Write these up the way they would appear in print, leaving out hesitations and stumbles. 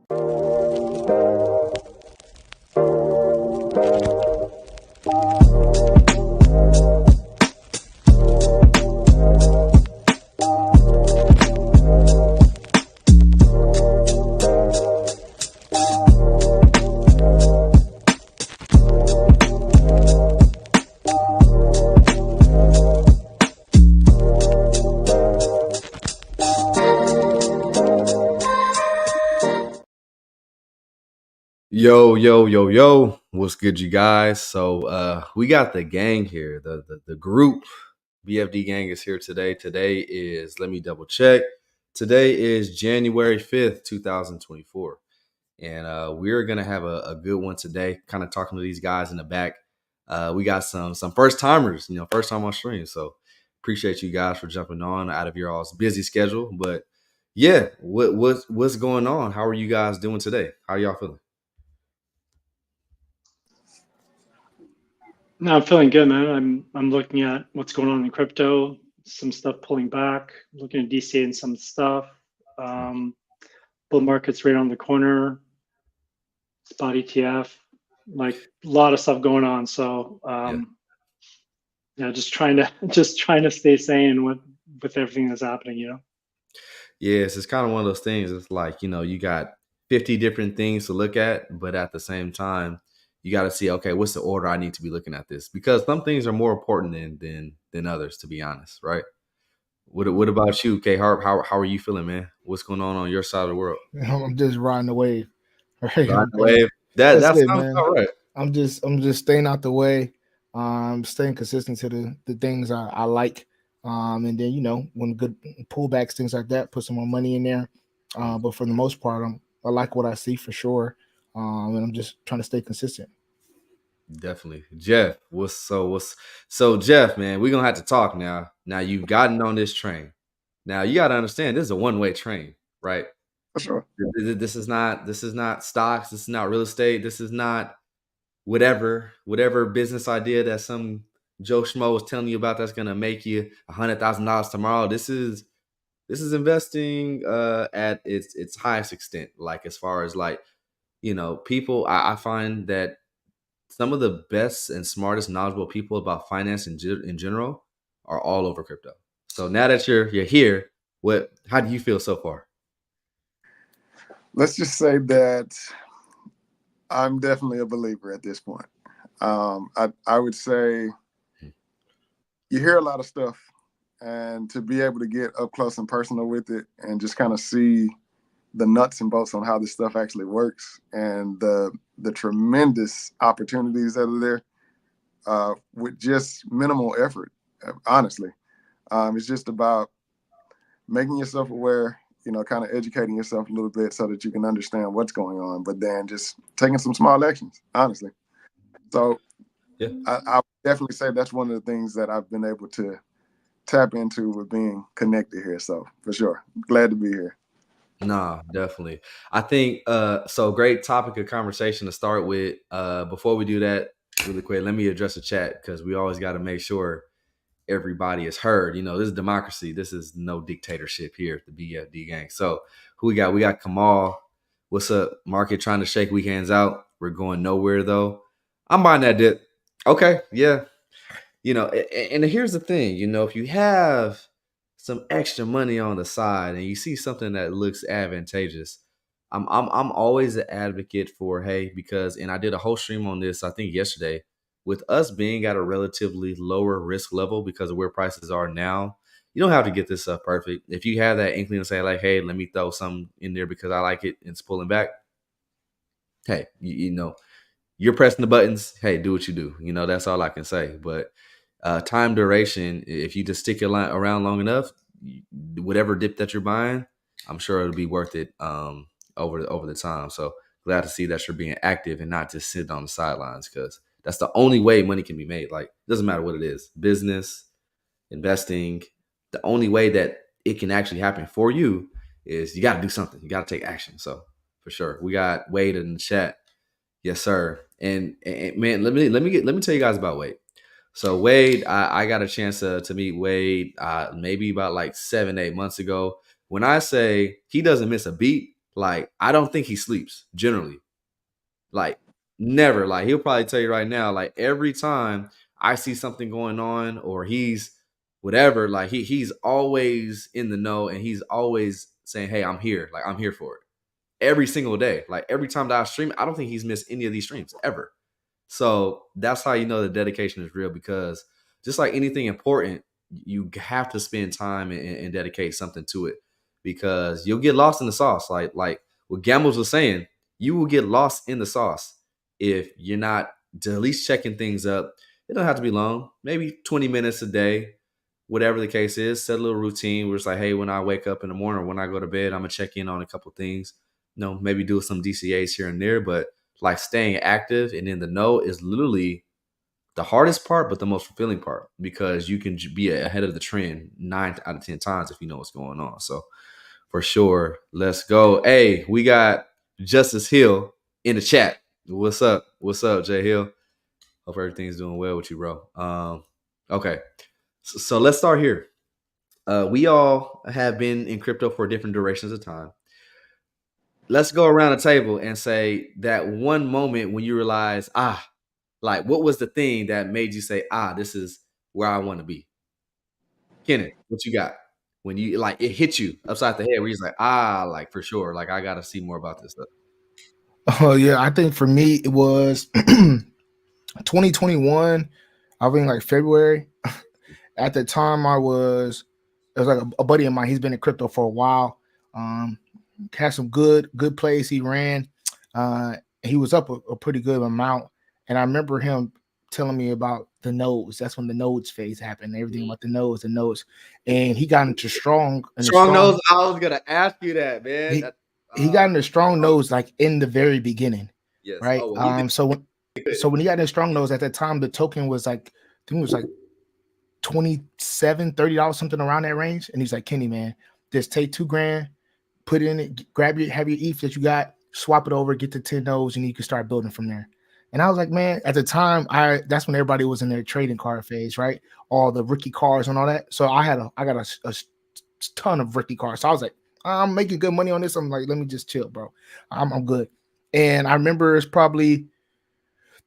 Yo, yo, yo, yo. What's good, you guys? So we got the gang here. The group BFD gang is here today. Today is, let me double check. Today is January 5th, 2024. And we're gonna have a good one today, kind of talking to these guys in the back. We got some first timers, first time on stream. So appreciate you guys for jumping on out of your all's busy schedule. But yeah, what's going on? How are you guys doing today? How are y'all feeling? No, I'm feeling good, man. I'm looking at what's going on in crypto, some stuff pulling back, looking at DCA and some stuff. Bull market's right on the corner. Spot ETF, like a lot of stuff going on. So yeah, just trying to stay sane with everything that's happening. Yes, it's kind of one of those things. It's like, you got 50 different things to look at, but at the same time, you got to see, okay, what's the order I need to be looking at this? Because some things are more important than others, to be honest, right? What about you, K Harp? How are you feeling, man? What's going on your side of the world? I'm just riding the wave. Right. Riding the wave. That That's it, sounds man. about right. I'm just staying out the way. Staying consistent to the things I like. And then when good pullbacks, things like that, put some more money in there. But for the most part, I like what I see for sure. And I'm just trying to stay consistent. Definitely. Jeff, so Jeff, man, we're gonna have to talk now. Now you've gotten on this train. Now you gotta understand this is a one-way train, right? For sure. This is not stocks, this is not real estate, this is not whatever business idea that some Joe Schmo was telling you about that's gonna make you $100,000 tomorrow. This is investing at its highest extent, like as far as like, people. I find that some of the best and smartest knowledgeable people about finance in general are all over crypto. So now that you're here, how do you feel so far? Let's just say that I'm definitely a believer at this point. I would say you hear a lot of stuff, and to be able to get up close and personal with it and just kind of see the nuts and bolts on how this stuff actually works and the tremendous opportunities that are there with just minimal effort, honestly. It's just about making yourself aware, kind of educating yourself a little bit so that you can understand what's going on, but then just taking some small actions, honestly. So yeah, I would definitely say that's one of the things that I've been able to tap into with being connected here. So for sure, glad to be here. Nah, definitely. I think so great topic of conversation to start with. Before we do that, really quick, let me address the chat because we always got to make sure everybody is heard. This is democracy. This is no dictatorship here at the BFD gang. So who we got? We got Kamal. What's up? Market trying to shake weekends out. We're going nowhere though. I'm buying that dip. Okay, yeah. And here's the thing, if you have some extra money on the side and you see something that looks advantageous, I'm always an advocate for, hey, because, and I did a whole stream on this, I think yesterday, with us being at a relatively lower risk level because of where prices are now, you don't have to get this stuff perfect. If you have that inkling to say like, hey, let me throw some in there because I like it and it's pulling back, hey, you're pressing the buttons. Hey, do what you do. That's all I can say. But time duration, if you just stick it around long enough, whatever dip that you're buying, I'm sure it'll be worth it over the time. So glad to see that you're being active and not just sitting on the sidelines, because that's the only way money can be made. Like, it doesn't matter what it is, business, investing. The only way that it can actually happen for you is you got to do something. You got to take action. So for sure, we got Wade in the chat. Yes, sir. And man, let me tell you guys about Wade. So Wade, I got a chance to meet Wade maybe about like 7-8 months ago. When I say he doesn't miss a beat, like I don't think he sleeps generally. Like never. Like he'll probably tell you right now, like every time I see something going on or he's whatever, like he's always in the know and he's always saying, "Hey, I'm here. Like I'm here for it." Every single day. Like every time that I stream, I don't think he's missed any of these streams ever. So that's how you know the dedication is real, because just like anything important, you have to spend time and dedicate something to it, because you'll get lost in the sauce. Like what Gambles was saying, you will get lost in the sauce if you're not at least checking things up. It don't have to be long, maybe 20 minutes a day, whatever the case is. Set a little routine where it's like, hey, when I wake up in the morning or when I go to bed, I'm gonna check in on a couple things. Maybe do some DCAs here and there, but like staying active and in the know is literally the hardest part, but the most fulfilling part, because you can be ahead of the trend 9 out of 10 times if you know what's going on. So for sure, let's go. Hey, we got Justice Hill in the chat. What's up? What's up, Jay Hill? Hope everything's doing well with you, bro. Okay, so let's start here. We all have been in crypto for different durations of time. Let's go around the table and say that one moment when you realize, like what was the thing that made you say, this is where I want to be? Kenneth, what you got? When you like it hit you upside the head where you're like, like for sure, like I gotta see more about this stuff. Oh yeah, I think for me it was 2021. I think like February. At the time, it was like a buddy of mine. He's been in crypto for a while. Had some good plays he ran. He was up a pretty good amount, and I remember him telling me about the nodes. That's when the nodes phase happened. Everything about the nodes, and he got into strong nodes. I was gonna ask you that, man. He got into strong nodes like in the very beginning, yes. Right. So when he got into strong nodes at that time, the token was like, I think it was like $27-$30, something around that range. And he's like, Kenny, man, just take $2,000, put it in it, have your ETH that you got, swap it over, get to 10 nodes, and you can start building from there. And I was like, man, at the time, that's when everybody was in their trading card phase, right? All the rookie cards and all that. So I got a ton of rookie cards. So I was like, I'm making good money on this. I'm like, let me just chill, bro. I'm good. And I remember it's probably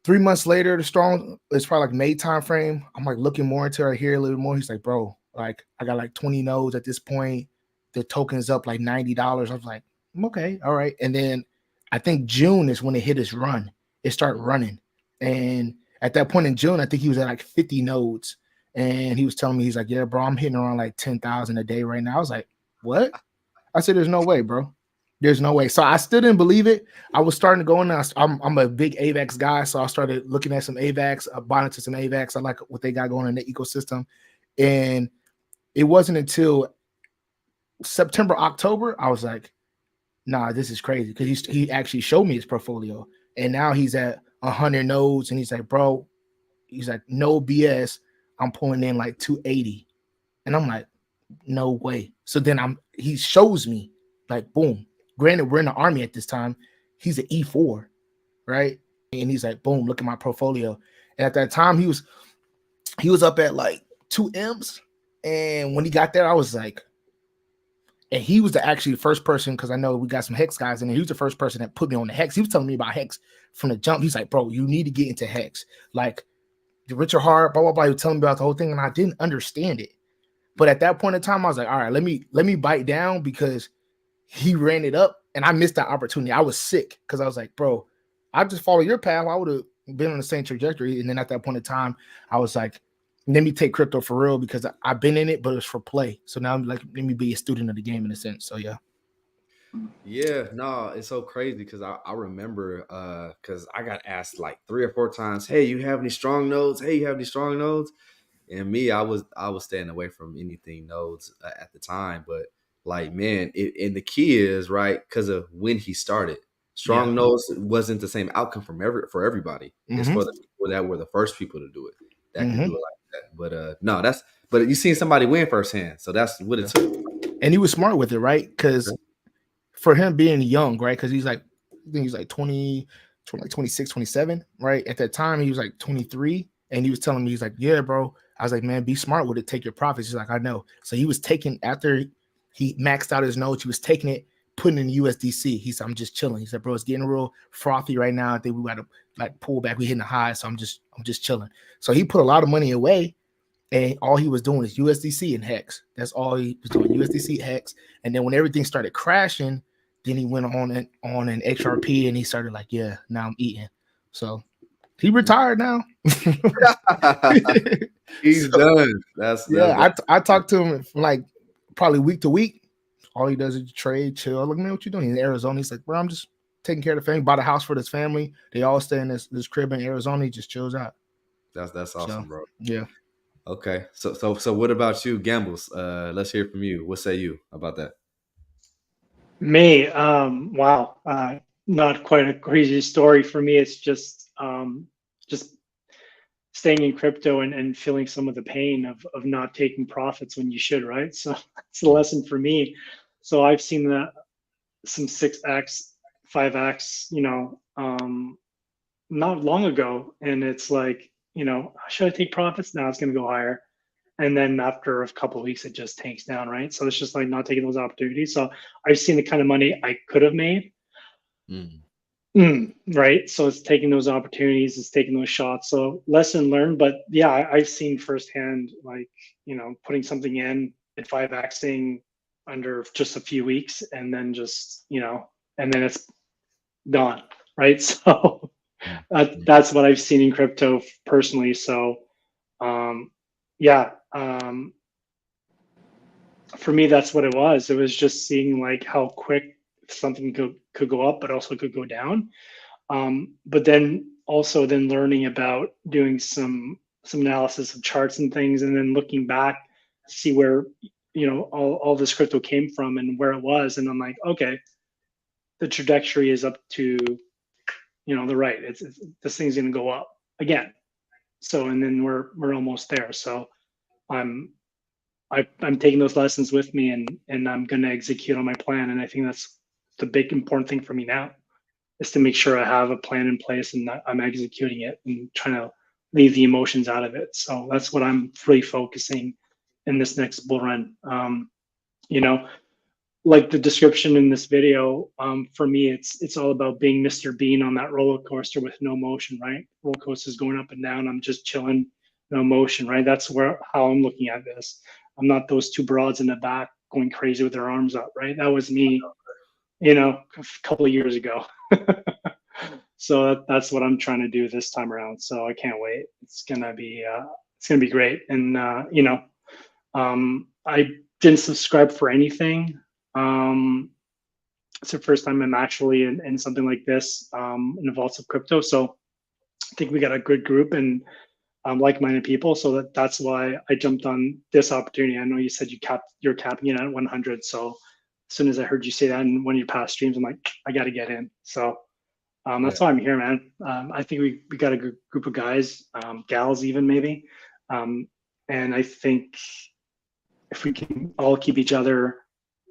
3 months later, it's probably like May time frame. I'm like looking more into it here a little more. He's like, bro, like I got like 20 nodes at this point. The token's up like $90. I was like, okay, all right. And then I think June is when it hit his run. It started running. And at that point in June, I think he was at like 50 nodes. And he was telling me, he's like, yeah, bro, I'm hitting around like 10,000 a day right now. I was like, what? I said, there's no way, bro. There's no way. So I still didn't believe it. I was starting to go in there. I'm a big AVAX guy. So I started looking at some AVAX, bought into some AVAX. I like what they got going in the ecosystem. And it wasn't until September, October, I was like, nah, this is crazy. Because he actually showed me his portfolio. And now he's at 100 nodes. And he's like, bro, he's like, no BS. I'm pulling in like 280. And I'm like, no way. So then he shows me like, boom. Granted, we're in the army at this time. He's an E4, right? And he's like, boom, look at my portfolio. And at that time, he was up at like 2 M's. And when he got there, I was like, and he was actually the first person, because I know we got some Hex guys in there. He was the first person that put me on the Hex. He was telling me about Hex from the jump. He's like, bro, you need to get into Hex. Like the Richard Hart, blah, blah, blah. He was telling me about the whole thing, and I didn't understand it. But at that point in time, I was like, all right, let me bite down, because he ran it up and I missed that opportunity. I was sick because I was like, bro, I just follow your path. I would have been on the same trajectory. And then at that point in time, I was like, let me take crypto for real, because I've been in it, but it's for play. So now I'm like, let me be a student of the game in a sense. So yeah. Yeah, no, it's so crazy because I remember because I got asked like 3 or 4 times, hey, you have any strong nodes? Hey, you have any strong nodes? And me, I was staying away from anything nodes at the time. But like, man, and the key is right because of when he started. Strong nodes wasn't the same outcome for everybody. It's for the people that were the first people to do it that could do it like that. But no, but you seen somebody win firsthand, so that's what it took. And he was smart with it, right? Because for him being young, right? Because he's like, I think he's like 26, 27, right? At that time, he was like 23, and he was telling me, he's like, yeah, bro. I was like, man, be smart with it. Take your profits. He's like, I know. So he was taking, after he maxed out his nodes, he was taking it, putting in USDC. He said, I'm just chilling. He said, bro, it's getting real frothy right now. I think we got to like pull back. We hitting the high, so I'm just chilling. So he put a lot of money away, and all he was doing is USDC and Hex. That's all he was doing, USDC, Hex. And then when everything started crashing, then he went on an XRP, and he started like, yeah, now I'm eating. So he retired now. He's done. That's I talked to him from like probably week to week. All he does is trade, chill. Look, man, what you doing? He's in Arizona. He's like, bro, I'm just taking care of the family. Bought a house for his family. They all stay in this crib in Arizona. He just chills out. That's awesome, So, bro. Yeah. Okay. So what about you, Gambles? Let's hear from you. What say you about that? Me, wow, not quite a crazy story for me. It's just staying in crypto and feeling some of the pain of not taking profits when you should, right? So it's a lesson for me. So I've seen some 6x, 5x, not long ago, and it's like, should I take profits? Now it's going to go higher. And then after a couple of weeks, it just tanks down, right? So it's just like not taking those opportunities. So I've seen the kind of money I could have made. Right. So it's taking those opportunities, it's taking those shots. So lesson learned. But yeah, I've seen firsthand, like, putting something in at 5xing under just a few weeks, and then just, and then it's gone. Right. So that's what I've seen in crypto personally. So yeah, for me, that's what it was. It was just seeing like how quick something could go up, but also could go down. But then also then learning about doing some analysis of charts and things, and then looking back to see where all this crypto came from and where it was, and I'm like, okay, the trajectory is up to the right. It's this thing's going to go up again. So and then we're almost there. So I'm taking those lessons with me, and I'm going to execute on my plan. And I think that's the big important thing for me now, is to make sure I have a plan in place and that I'm executing it and trying to leave the emotions out of it. So that's what I'm really focusing in this next bull run. Like the description in this video, for me, it's all about being Mr. Bean on that roller coaster with no motion, right? Roller coaster is going up and down. I'm just chilling, no motion, right? That's how I'm looking at this. I'm not those two broads in the back going crazy with their arms up, right? That was me, a couple of years ago. So that's what I'm trying to do this time around. So I can't wait. It's gonna be great. And I didn't subscribe for anything. It's the first time I'm actually in something like this, in the vaults of crypto. So I think we got a good group and like-minded people. So that's why I jumped on this opportunity. I know you said you're capping it at 100. So as soon as I heard you say that in one of your past streams, I'm like, I got to get in. So that's why I'm here, man. I think we got a good group of guys, gals even maybe. And I think if we can all keep each other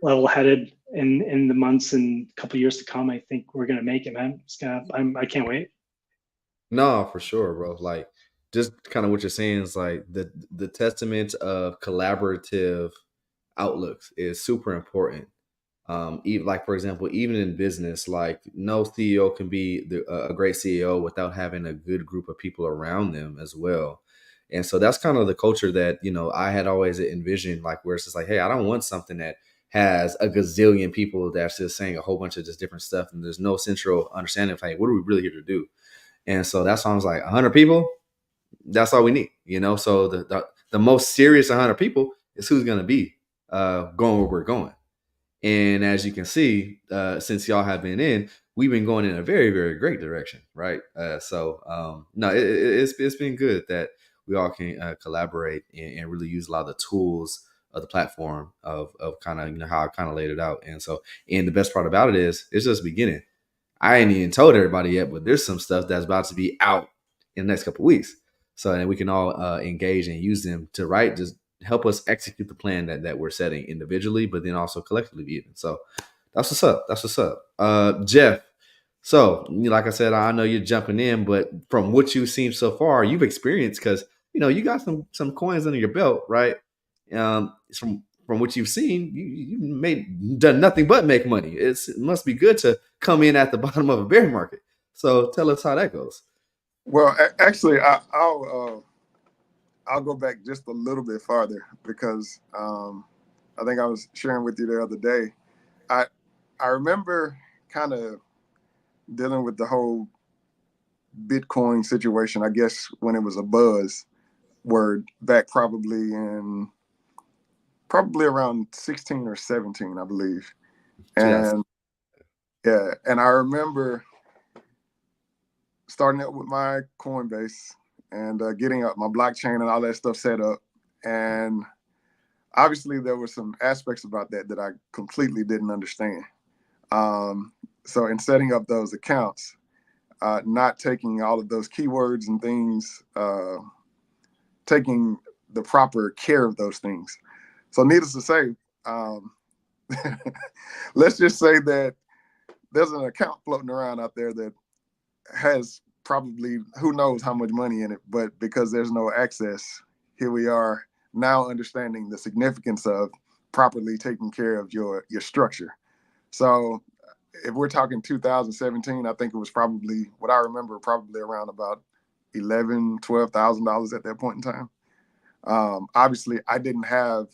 level-headed in the months and couple years to come, I think we're gonna make it, man. I can't wait. No, for sure, bro. Like, just kind of what you're saying is like the testament of collaborative outlooks is super important. Even like, for example, even in business, like no CEO can be a great CEO without having a good group of people around them as well. And so that's kind of the culture that I had always envisioned, like where it's just like, hey, I don't want something that has a gazillion people that's just saying a whole bunch of just different stuff, and there's no central understanding of, hey, what are we really here to do? And so that's why I was like, 100 people, that's all we need. So the most serious 100 people is who's going to be going where we're going. And as you can see, since y'all have been in, we've been going in a very, very great direction, right? No, it's been good that we all can collaborate and really use a lot of the tools of the platform of kind of how I kind of laid it out. And the best part about it is it's just beginning. I ain't even told everybody yet, but there's some stuff that's about to be out in the next couple of weeks. So that we can all engage and use them to just help us execute the plan that we're setting individually, but then also collectively even. So that's what's up. That's what's up. Jeff, so like I said, I know you're jumping in, but from what you've seen so far, you've experienced, because you got some coins under your belt, right? From from what you've seen, done nothing but make money. It must be good to come in at the bottom of a bear market. So tell us how that goes. Well, actually, I'll go back just a little bit farther because I think I was sharing with you the other day. I remember kind of dealing with the whole Bitcoin situation, I guess, when it was a buzz word back probably around 16 or 17, I believe. And yeah, and I remember starting out with my Coinbase and getting up my blockchain and all that stuff set up. And obviously there were some aspects about that I completely didn't understand. So in setting up those accounts, not taking all of those keywords and things, taking the proper care of those things. So needless to say, let's just say that there's an account floating around out there that has probably who knows how much money in it, but because there's no access, here we are now understanding the significance of properly taking care of your structure. So if we're talking 2017, I think it was probably what I remember, probably around about $12,000 at that point in time. Obviously, I didn't have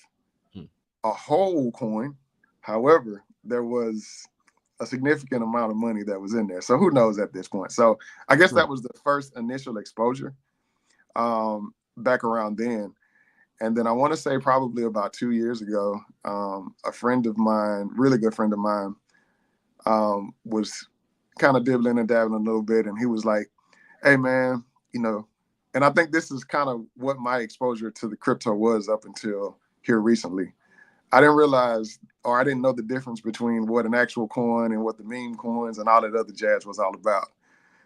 a whole coin. However, there was a significant amount of money that was in there. So who knows at this point? So I guess that was the first initial exposure back around then. And then I want to say probably about 2 years ago, a friend of mine, really good friend of mine, was kind of dibbling and dabbling a little bit. And he was like, hey, man, and I think this is kind of what my exposure to the crypto was up until here recently. I didn't realize, or I didn't know the difference between what an actual coin and what the meme coins and all that other jazz was all about.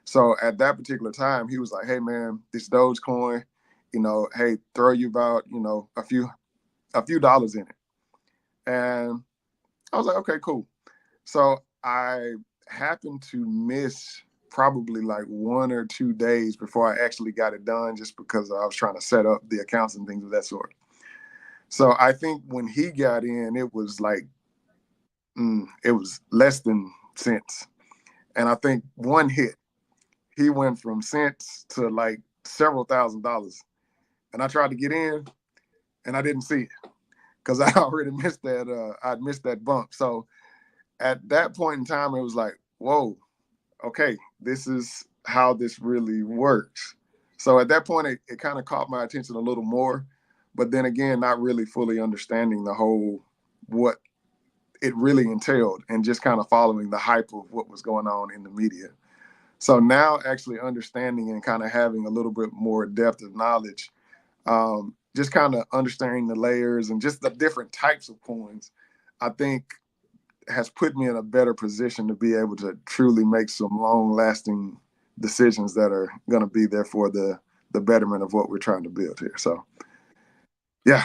So at that particular time, he was like, hey, man, this Dogecoin, hey, throw you about, a few dollars in it. And I was like, okay, cool. So I happened to miss probably like 1 or 2 days before I actually got it done, just because I was trying to set up the accounts and things of that sort. So I think when he got in, it was like, it was less than cents. And I think one hit, he went from cents to like several $1,000s. And I tried to get in and I didn't see it because I already missed that. I'd missed that bump. So at that point in time, it was like, whoa, okay, this is how this really works. So at that point, it kind of caught my attention a little more. But then again, not really fully understanding the whole, what it really entailed, and just kind of following the hype of what was going on in the media. So now actually understanding and kind of having a little bit more depth of knowledge, just kind of understanding the layers and just the different types of coins, I think has put me in a better position to be able to truly make some long-lasting decisions that are going to be there for the betterment of what we're trying to build here. So, yeah.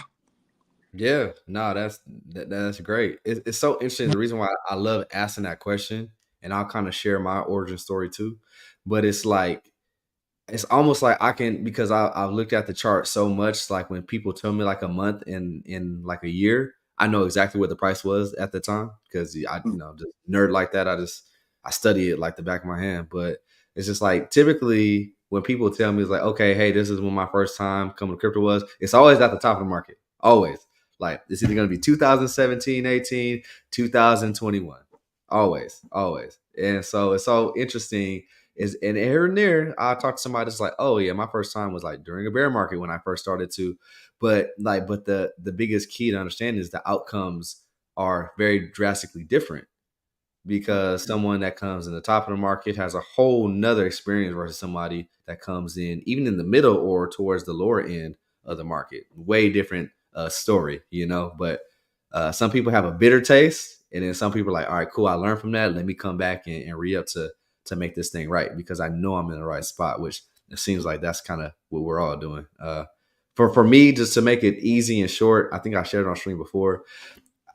Yeah, no, that's great. It's so interesting. The reason why I love asking that question, and I'll kind of share my origin story too, but it's almost like I can, because I've looked at the chart so much. Like when people tell me like a month in like a year, I know exactly what the price was at the time, because I just nerd like that. I study it like the back of my hand. But it's just like typically when people tell me, it's like, okay, hey, this is when my first time coming to crypto was. It's always at the top of the market, always. Like it's either going to be 2017, 18, 2021, always. And so it's so interesting. And here and there, I talk to somebody that's like, oh yeah, my first time was like during a bear market when I first started to, but the biggest key to understand is the outcomes are very drastically different, because someone that comes in the top of the market has a whole nother experience versus somebody that comes in even in the middle or towards the lower end of the market. Way different story, but some people have a bitter taste, and then some people are like, all right, cool, I learned from that, let me come back and re-up to make this thing right, because I know I'm in the right spot, which it seems like that's kind of what we're all doing. For me, just to make it easy and short, I think I shared it on stream before.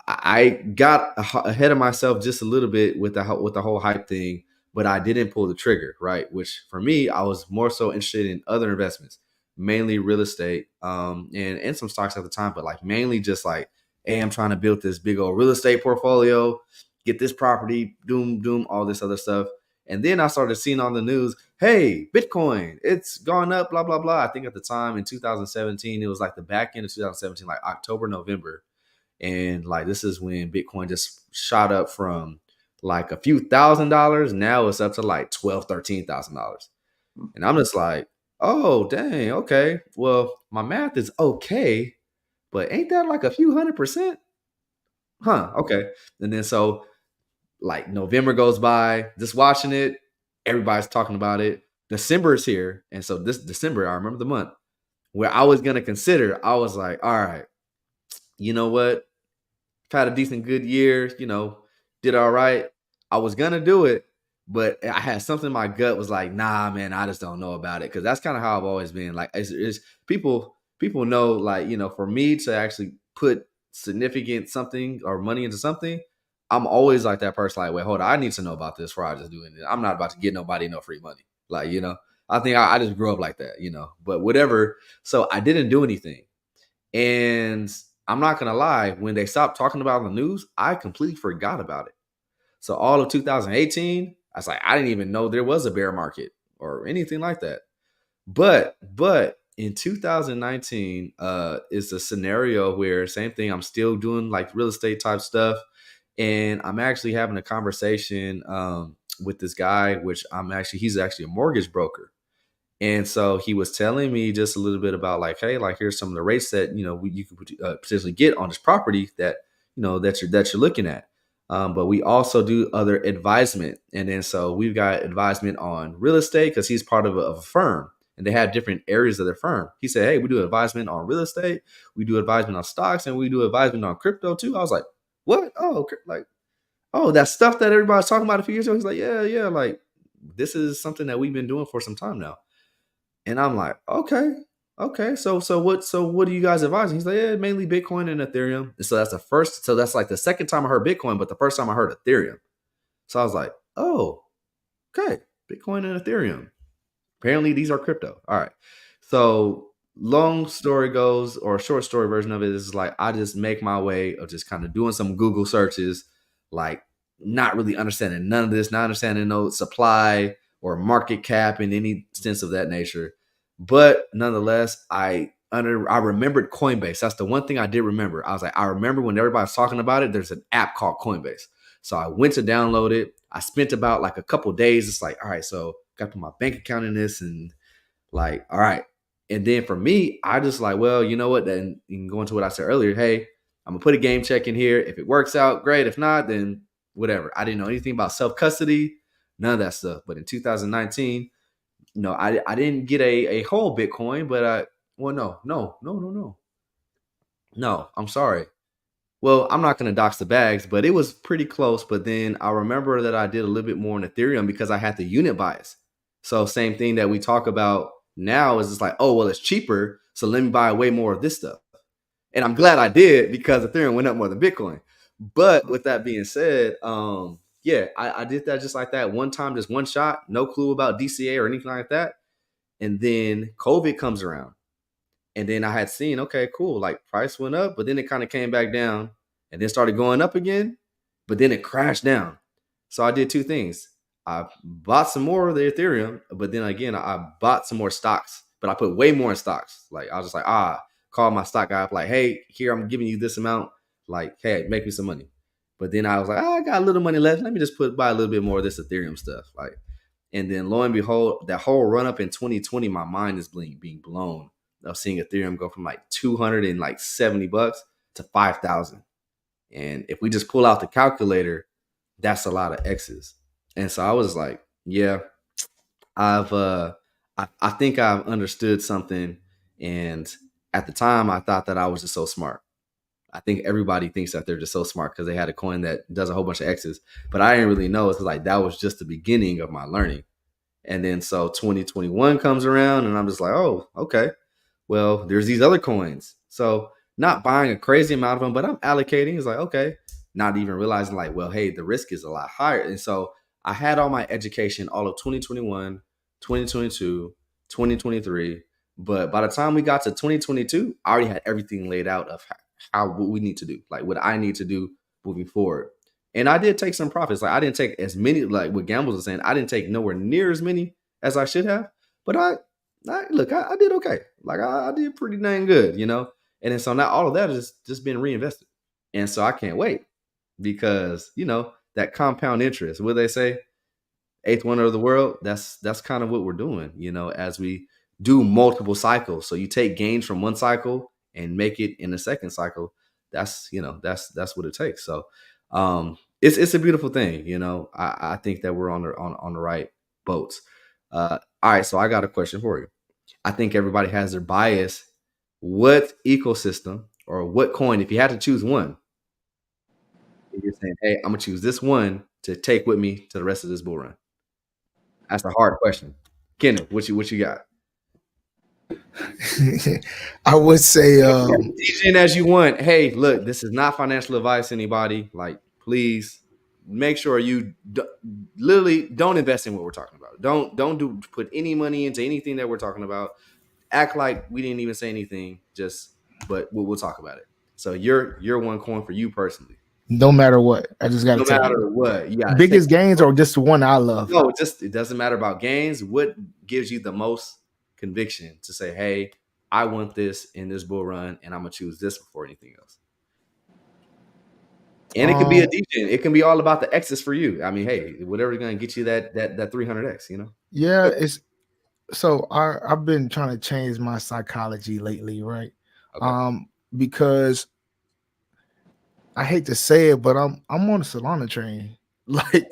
I got ahead of myself just a little bit with the whole hype thing, but I didn't pull the trigger, right? Which for me, I was more so interested in other investments, mainly real estate, and some stocks at the time, but like mainly just like hey, I'm trying to build this big old real estate portfolio, get this property, doom, all this other stuff. And then I started seeing on the news, hey, Bitcoin, it's gone up, blah, blah, blah. I think at the time in 2017, it was like the back end of 2017, like October, November. And like this is when Bitcoin just shot up from like a few $1,000s. Now it's up to like $12,000, $13,000. And I'm just like, oh, dang, okay. Well, my math is okay, but ain't that like a few 100%? Huh, okay. And then so like November goes by, just watching it, everybody's talking about it. December is here. And so this December, I remember the month where I was gonna consider, I was like, all right, you know what? Had a decent good year, did all right. I was gonna do it, but I had something in my gut was like, nah, man, I just don't know about it. Cause that's kind of how I've always been. Like it's people know, like, for me to actually put significant something or money into something, I'm always like that person, like, wait, hold on, I need to know about this before I just do it. I'm not about to get nobody no free money. Like, I think I just grew up like that, but whatever. So I didn't do anything. And I'm not gonna lie, when they stopped talking about it on the news, I completely forgot about it. So all of 2018, I was like, I didn't even know there was a bear market or anything like that. But in 2019, is a scenario where same thing. I'm still doing like real estate type stuff, and I'm actually having a conversation with this guy, which he's actually a mortgage broker. And so he was telling me just a little bit about like, hey, like here's some of the rates that you could potentially get on this property that that you're looking at. But we also do other advisement, and then so we've got advisement on real estate because he's part of a firm, and they have different areas of their firm. He said, hey, we do advisement on real estate, we do advisement on stocks, and we do advisement on crypto too. I was like, what? Oh, like, oh, that stuff that everybody's talking about a few years ago. He's like, yeah, like this is something that we've been doing for some time now. And I'm like, okay. So what do you guys advise? He's like, yeah, mainly Bitcoin and Ethereum. And so that's like the second time I heard Bitcoin, but the first time I heard Ethereum. So I was like, oh, okay, Bitcoin and Ethereum. Apparently these are crypto. All right. So long story goes, or a short story version of it is like I just make my way of just kind of doing some Google searches, like not really understanding none of this, not understanding no supply or market cap in any sense of that nature. But nonetheless, I remembered Coinbase. That's the one thing I did remember. I was like, I remember when everybody's talking about it, there's an app called Coinbase. So I went to download it. I spent about like a couple days. It's like, all right, so got to put my bank account in this and like, all right. And then for me, I just like, well, you know what? Then you can go into what I said earlier. Hey, I'm gonna put a game check in here. If it works out, great. If not, then whatever. I didn't know anything about self custody, none of that stuff. But in 2019, I didn't get a whole Bitcoin, but no. I'm sorry. Well, I'm not going to dox the bags, but it was pretty close. But then I remember that I did a little bit more in Ethereum because I had the unit bias. So same thing that we talk about now is it's like, oh, well, it's cheaper. So let me buy way more of this stuff. And I'm glad I did because Ethereum went up more than Bitcoin. But with that being said, yeah, I did that just like that one time, just one shot, no clue about DCA or anything like that. And then COVID comes around. And then I had seen, okay, cool, like price went up, but then it kind of came back down and then started going up again, but then it crashed down. So I did two things. I bought some more of the Ethereum, but then again, I bought some more stocks, but I put way more in stocks. Like I was just like, call my stock guy up, like, hey, here, I'm giving you this amount. Like, hey, make me some money. But then I was like, I got a little money left. Let me just buy a little bit more of this Ethereum stuff. Like, and then lo and behold, that whole run up in 2020, my mind is being blown of seeing Ethereum go from like $270 to 5,000. And if we just pull out the calculator, that's a lot of X's. And so I was like, yeah, I think I've understood something. And at the time, I thought that I was just so smart. I think everybody thinks that they're just so smart because they had a coin that does a whole bunch of X's. But I didn't really know. It's like that was just the beginning of my learning. And then so 2021 comes around and I'm just like, oh, okay. Well, there's these other coins. So not buying a crazy amount of them, but I'm allocating. It's like, okay, not even realizing like, well, hey, the risk is a lot higher. And so I had all my education all of 2021, 2022, 2023. But by the time we got to 2022, I already had everything laid out of what we need to do, like what I need to do moving forward. And I did take some profits. Like I didn't take as many, like what Gambles was saying, I didn't take nowhere near as many as I should have. But I did okay. Like I did pretty dang good, you know. And then so now all of that is just being reinvested. And so I can't wait because that compound interest. What they say, eighth wonder of the world. That's kind of what we're doing, as we do multiple cycles. So you take gains from one cycle and make it in the second cycle. That's what it takes. So it's a beautiful thing. I think that we're on the right boats. All right, so I got a question for you. I think everybody has their bias. What ecosystem or what coin, if you had to choose one, you're saying, hey, I'm gonna choose this one to take with me to the rest of this bull run? That's a hard question. Kenneth, what you got? I would say DJing as you want. Hey, look, this is not financial advice, anybody. Like, please make sure you literally don't invest in what we're talking about. Don't put any money into anything that we're talking about. Act like we didn't even say anything, but we'll talk about it. So you're one coin for you personally. no matter what, I just got to No take matter it. what, you got Biggest gains or just the one I love? No, it doesn't matter about gains. What gives you the most conviction to say, hey, I want this in this bull run and I'm gonna choose this before anything else? And it can be a decent. It can be all about the X's for you. I mean, hey, whatever's gonna get you that 300X, Yeah, it's so I've been trying to change my psychology lately, right? Okay. Because I hate to say it, but I'm on a Solana train. Like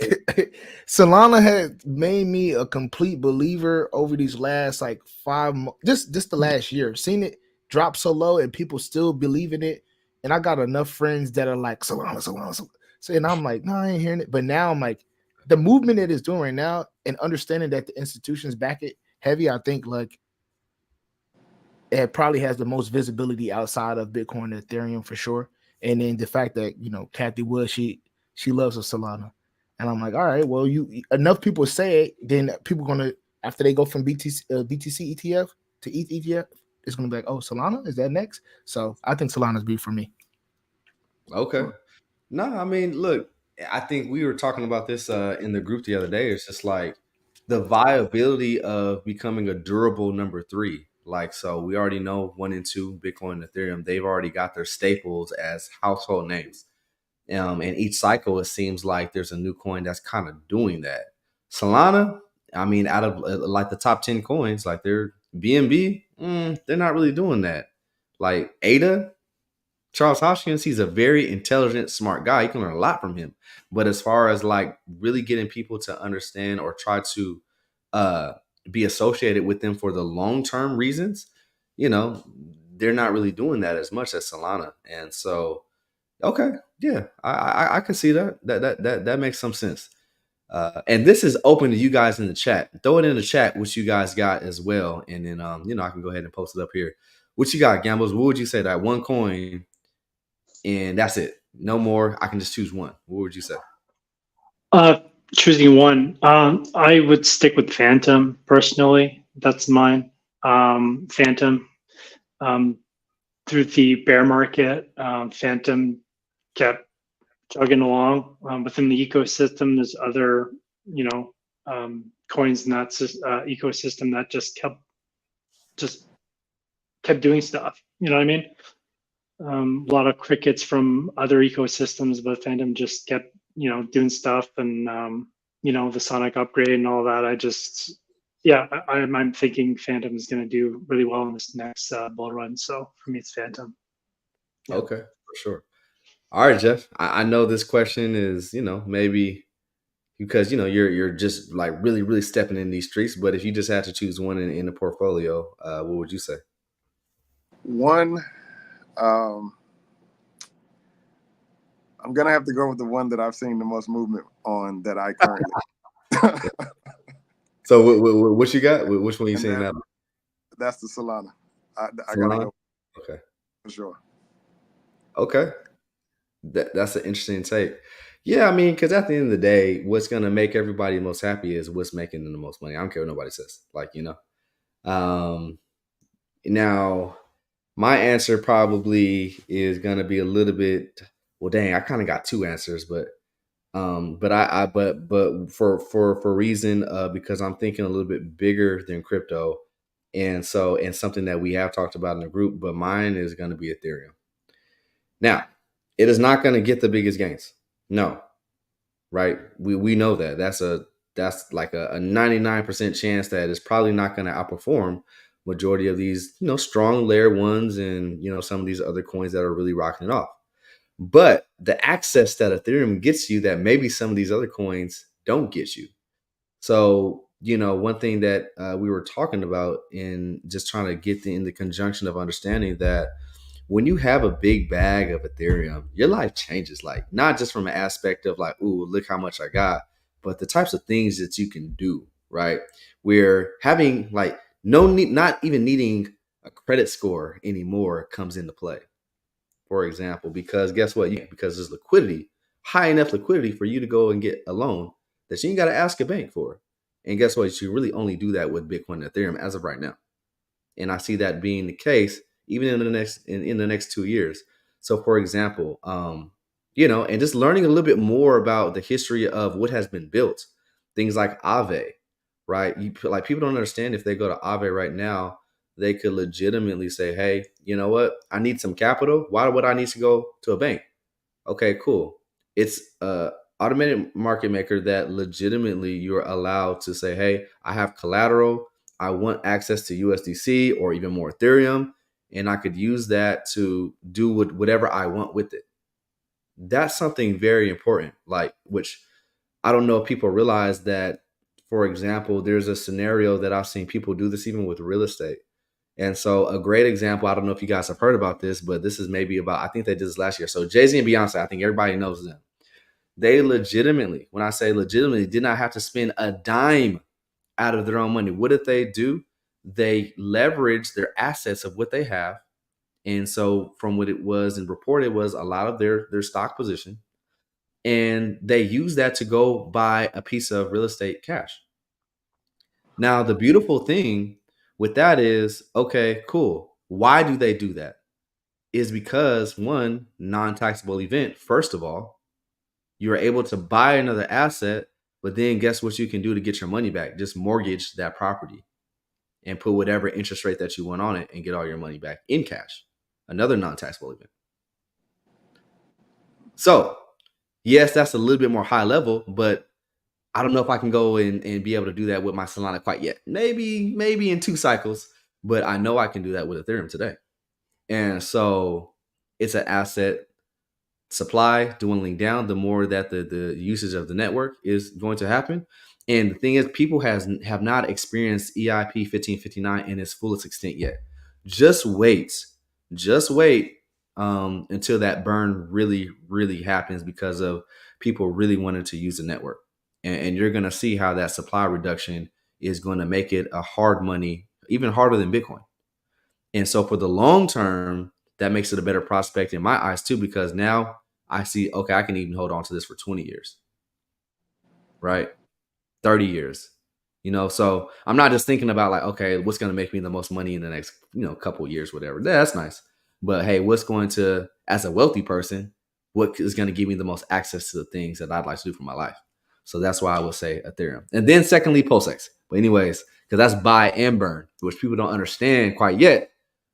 Solana had made me a complete believer over these last like 5 months, just the last year. Seen it drop so low and people still believe in it. And I got enough friends that are like Solana. So, and I'm like, no, I ain't hearing it. But now I'm like, the movement it is doing right now and understanding that the institutions back it heavy, I think like it probably has the most visibility outside of Bitcoin and Ethereum for sure. And then the fact that Kathy Wood, she loves a Solana, and I'm like, all right, well, you enough people say it, then people gonna after they go from BTC ETF to ETH ETF, it's gonna be like, oh, Solana is that next? So I think Solana's be for me. Okay. No, I mean, look, I think we were talking about this in the group the other day. It's just like the viability of becoming a durable number 3. Like, so we already know 1 and 2, Bitcoin and Ethereum, they've already got their staples as household names. And each cycle, it seems like there's a new coin that's kind of doing that. Solana, I mean, out of like the top 10 coins, like they're BNB, they're not really doing that. Like ADA, Charles Hoskins, he's a very intelligent, smart guy. You can learn a lot from him. But as far as like really getting people to understand or try to uh, be associated with them for the long term reasons, they're not really doing that as much as Solana. And so, okay, yeah, I can see that. That makes some sense. And this is open to you guys in the chat. Throw it in the chat what you guys got as well, and then I can go ahead and post it up here. What you got, Gambles? What would you say that one coin? And that's it. No more. I can just choose one. What would you say? Choosing one. I would stick with Phantom personally. That's mine. Phantom. Through the bear market, Phantom kept chugging along. Within the ecosystem, there's other, coins in that ecosystem that just kept doing stuff. You know what I mean? A lot of crickets from other ecosystems, but Phantom just kept, doing stuff, and the Sonic upgrade and all that. I'm thinking Phantom is going to do really well in this next bull run. So for me, it's Phantom. Yeah. Okay, for sure. All right, Jeff. I know this question is, maybe because you're just like really, really stepping in these streets. But if you just had to choose one in the portfolio, what would you say? One, I'm gonna have to go with the one that I've seen the most movement on that I currently. So what you got? Which one are you seeing now? That's the Solana. I Solana? gotta go. Okay. For sure. Okay. That's an interesting take. Yeah, I mean, because at the end of the day, what's gonna make everybody most happy is what's making them the most money. I don't care what nobody says. Like, now My answer probably is gonna be a little bit. Well, dang, I kind of got two answers, but for reason because I'm thinking a little bit bigger than crypto, and something that we have talked about in the group. But mine is going to be Ethereum. Now, it is not going to get the biggest gains. No, right? We know that that's like a 99% chance that it's probably not going to outperform majority of these strong layer ones and some of these other coins that are really rocking it off. But the access that Ethereum gets you that maybe some of these other coins don't get you. So, one thing that we were talking about in just trying to get in the conjunction of understanding that when you have a big bag of Ethereum, your life changes. Like, not just from an aspect of like, ooh, look how much I got, but the types of things that you can do, right? Where having like no need, not even needing a credit score anymore comes into play, for example, because guess what? Because there's liquidity, high enough liquidity for you to go and get a loan that you ain't got to ask a bank for. And guess what? You really only do that with Bitcoin and Ethereum as of right now. And I see that being the case even in the next 2 years. So, for example, and just learning a little bit more about the history of what has been built, things like Aave, right? Like people don't understand if they go to Aave right now, they could legitimately say, "Hey, you know what? I need some capital. Why would I need to go to a bank?" Okay, cool. It's a automated market maker that legitimately you're allowed to say, "Hey, I have collateral. I want access to USDC or even more Ethereum, and I could use that to do whatever I want with it." That's something very important, like which I don't know if people realize that, for example, there's a scenario that I've seen people do this even with real estate. And so a great example, I don't know if you guys have heard about this, but this is maybe about, I think they did this last year. So Jay-Z and Beyonce, I think everybody knows them. They legitimately, when I say legitimately, did not have to spend a dime out of their own money. What did they do? They leveraged their assets of what they have. And so from what it was and reported was a lot of their stock position. And they used that to go buy a piece of real estate cash. Now, the beautiful thing with that is, okay, cool. Why do they do that? Is because one, non-taxable event, first of all, you're able to buy another asset, but then guess what you can do to get your money back? Just mortgage that property and put whatever interest rate that you want on it and get all your money back in cash. Another non-taxable event. So, yes, that's a little bit more high level, but I don't know if I can go and be able to do that with my Solana quite yet. Maybe in 2 cycles, but I know I can do that with Ethereum today. And so it's an asset supply dwindling down the more that the usage of the network is going to happen. And the thing is, people have not experienced EIP 1559 in its fullest extent yet. Just wait, just wait until that burn really, really happens because of people really wanting to use the network. And you're going to see how that supply reduction is going to make it a hard money, even harder than Bitcoin. And so for the long term, that makes it a better prospect in my eyes too, because now I see, okay, I can even hold on to this for 20 years, right? 30 years, so I'm not just thinking about like, okay, what's going to make me the most money in the next, couple of years, whatever. Yeah, that's nice. But hey, what's going to, as a wealthy person, what is going to give me the most access to the things that I'd like to do for my life? So that's why I would say Ethereum. And then secondly, PulseX. But anyways, because that's buy and burn, which people don't understand quite yet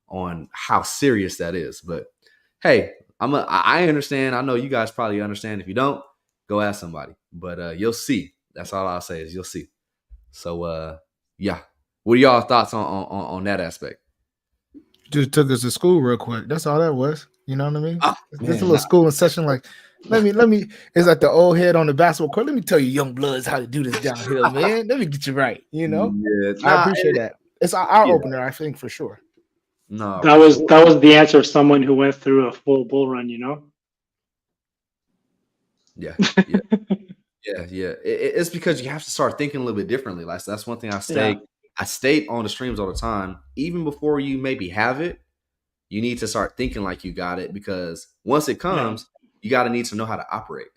on how serious that is. But hey, I understand. I know you guys probably understand. If you don't, go ask somebody. But you'll see. That's all I'll say is you'll see. So yeah. What are y'all thoughts on that aspect? Just took us to school real quick. That's all that was. You know what I mean? Oh, Just a little schooling session. Like, let me. It's like the old head on the basketball court. Let me tell you, young bloods, how to do this downhill, man. Let me get you right. Yeah, I appreciate that. It's our opener, I think, for sure. No, that was the answer of someone who went through a full bull run. Yeah. It's because you have to start thinking a little bit differently. Like that's one thing I state on the streams all the time. Even before you maybe have it, you need to start thinking like you got it, because once it comes, you got to need to know how to operate.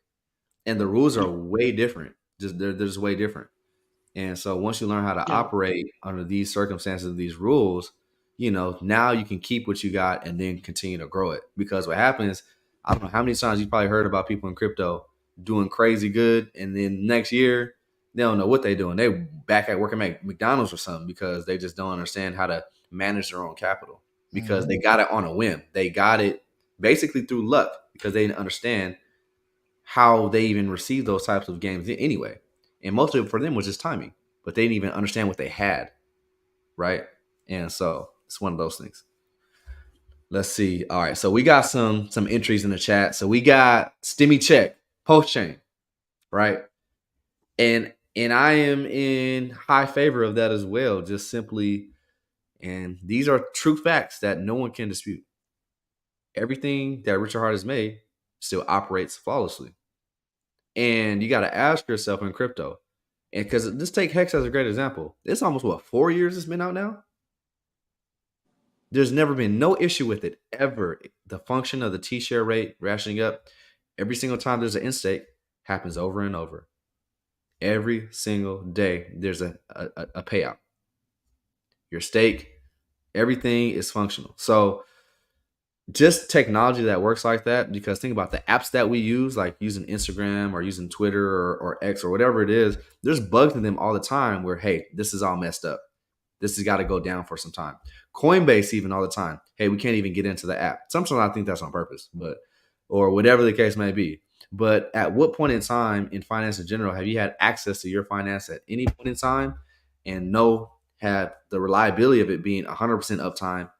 And the rules are way different. They're just way different. And so once you learn how to operate under these circumstances, these rules, now you can keep what you got and then continue to grow it. Because what happens, I don't know how many times you probably heard about people in crypto doing crazy good, and then next year they don't know what they're doing. They back at working at McDonald's or something because they just don't understand how to manage their own capital, because they got it on a whim. They got it basically through luck because they didn't understand how they even received those types of games anyway. And most of it for them was just timing, but they didn't even understand what they had, right? And so it's one of those things. Let's see. All right, so we got some entries in the chat. So we got Stimmy Check, Post Chain, right? And I am in high favor of that as well. Just simply, and these are true facts that no one can dispute. Everything that Richard Hart has made still operates flawlessly. And you got to ask yourself in crypto, and because just take Hex as a great example. It's almost 4 years it's been out now. There's never been no issue with it ever. The function of the T-share rate ratcheting up every single time there's an in-stake happens over and over. Every single day there's a payout. Your stake, everything is functional. So just technology that works like that, because think about the apps that we use, like using Instagram or using Twitter or X or whatever it is, there's bugs in them all the time where, hey, this is all messed up. This has got to go down for some time. Coinbase even all the time. Hey, we can't even get into the app. Sometimes I think that's on purpose, or whatever the case may be. But at what point in time in finance in general have you had access to your finance at any point in time and have the reliability of it being 100% uptime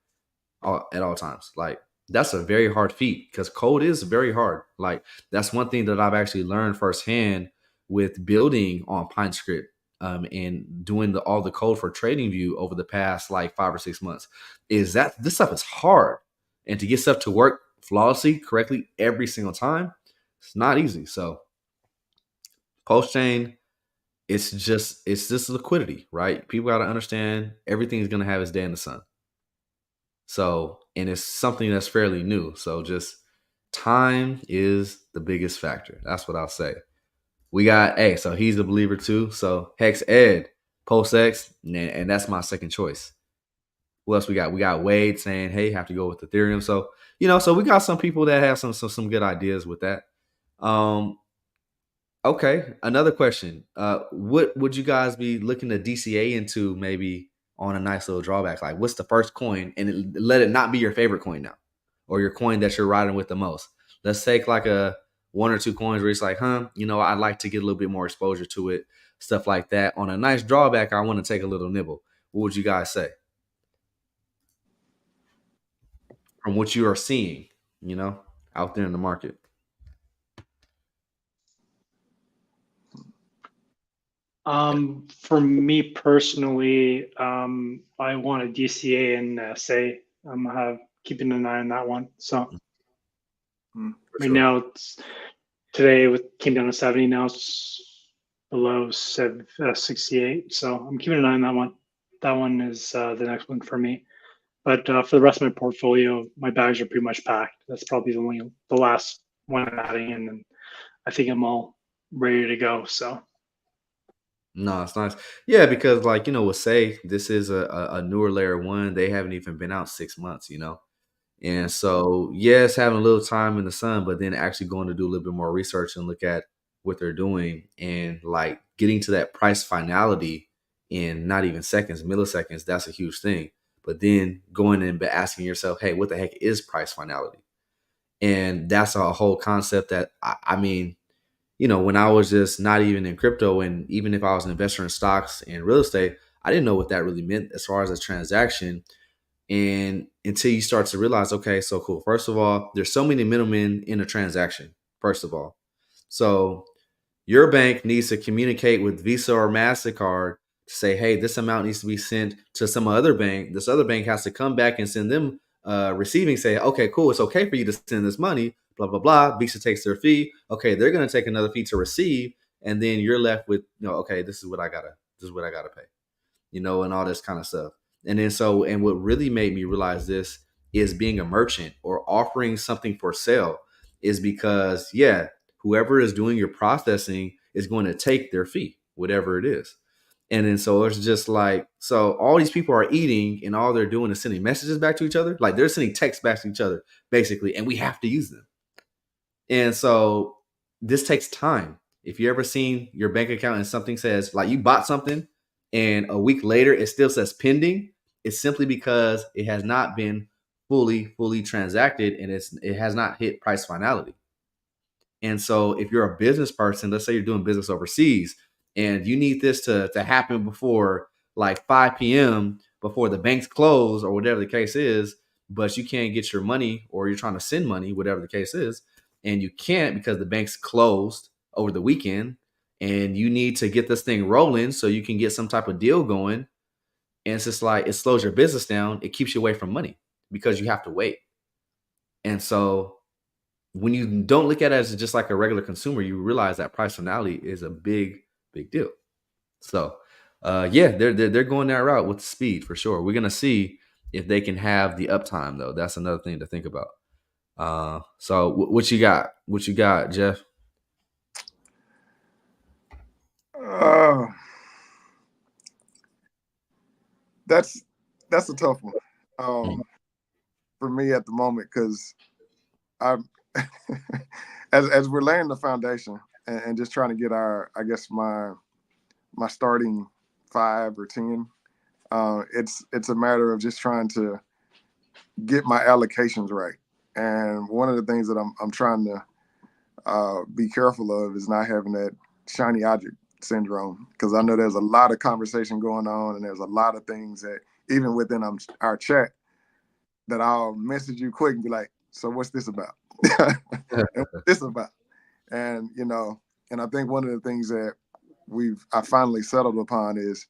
at all times? Like, that's a very hard feat, because code is very hard. Like, that's one thing that I've actually learned firsthand with building on PineScript and doing all the code for TradingView over the past like 5 or 6 months, is that this stuff is hard. And to get stuff to work flawlessly, correctly every single time, it's not easy. So post-chain, it's just liquidity, right? People got to understand everything's going to have its day in the sun. So, and it's something that's fairly new. So just time is the biggest factor. That's what I'll say. We got, so he's a believer too. So Hex Ed, Post X, and that's my second choice. What else we got? We got Wade saying, hey, have to go with Ethereum. So, so we got some people that have some good ideas with that. Okay, another question. What would you guys be looking to DCA into, maybe on a nice little drawback? Like, what's the first coin, and let it not be your favorite coin now, or your coin that you're riding with the most. Let's take like a 1 or 2 coins where it's like, I'd like to get a little bit more exposure to it, stuff like that. On a nice drawback, I want to take a little nibble. What would you guys say from what you are seeing, out there in the market? For me personally, I want a DCA and say I'm keeping an eye on that one. So right now, today came down to 70. Now it's below 68. So I'm keeping an eye on that one. That one is the next one for me. But for the rest of my portfolio, my bags are pretty much packed. That's probably the last one I'm adding, and then I think I'm all ready to go. So. No, it's nice. Yeah, because with Say, this is a newer layer 1. They haven't even been out 6 months, And so, yes, having a little time in the sun, but then actually going to do a little bit more research and look at what they're doing, and like getting to that price finality in not even seconds, milliseconds, that's a huge thing. But then going and asking yourself, hey, what the heck is price finality? And that's a whole concept that, I mean, when I was just not even in crypto, and even if I was an investor in stocks and real estate, I didn't know what that really meant as far as a transaction. And until you start to realize, okay, so cool. First of all, there's so many middlemen in a transaction, first of all. So your bank needs to communicate with Visa or MasterCard to say, hey, this amount needs to be sent to some other bank. This other bank has to come back and send them receiving, say, okay, cool, it's okay for you to send this money, blah, blah, blah. Visa takes their fee. Okay, they're going to take another fee to receive. And then you're left with, okay, this is what I gotta pay, and all this kind of stuff. And then and what really made me realize this is being a merchant or offering something for sale is because, whoever is doing your processing is going to take their fee, whatever it is. And then so it's just like, so all these people are eating and all they're doing is sending messages back to each other. Like they're sending texts back to each other, basically, and we have to use them. And so this takes time. If you ever seen your bank account and something says like you bought something and a week later it still says pending, it's simply because it has not been fully transacted and it has not hit price finality. And so if you're a business person, let's say you're doing business overseas and you need this to happen before like 5 p.m. before the banks close or whatever the case is, but you can't get your money or you're trying to send money, whatever the case is, and you can't because the bank's closed over the weekend and you need to get this thing rolling so you can get some type of deal going. And it's just like it slows your business down. It keeps you away from money because you have to wait. And so when you don't look at it as just like a regular consumer, you realize that price finality is a big deal. So, yeah, they're going that route with speed for sure. We're gonna see if they can have the uptime though. That's another thing to think about. So what you got? What you got, Jeff? Uh, that's a tough one for me at the moment because I'm as we're laying the foundation and just trying to get our, I guess my starting 5 or 10. It's a matter of just trying to get my allocations right. And one of the things that I'm trying to be careful of is not having that shiny object syndrome, because I know there's a lot of conversation going on and there's a lot of things that even within our chat that I'll message you quick and be like, so what's this about? And what's this about? And, and I think one of the things that I finally settled upon is,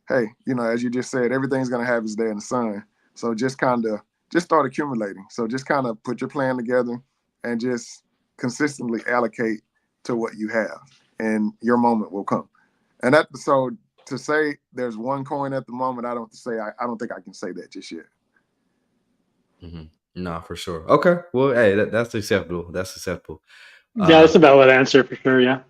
hey, as you just said, everything's going to have its day in the sun. So just start accumulating. So just kind of put your plan together and just consistently allocate to what you have, and your moment will come. And so to say there's one coin at the moment, I don't think I can say that just yet. Mm-hmm. No, for sure. Okay. Well, hey, that's acceptable. That's acceptable. Yeah, that's a valid answer for sure. Yeah.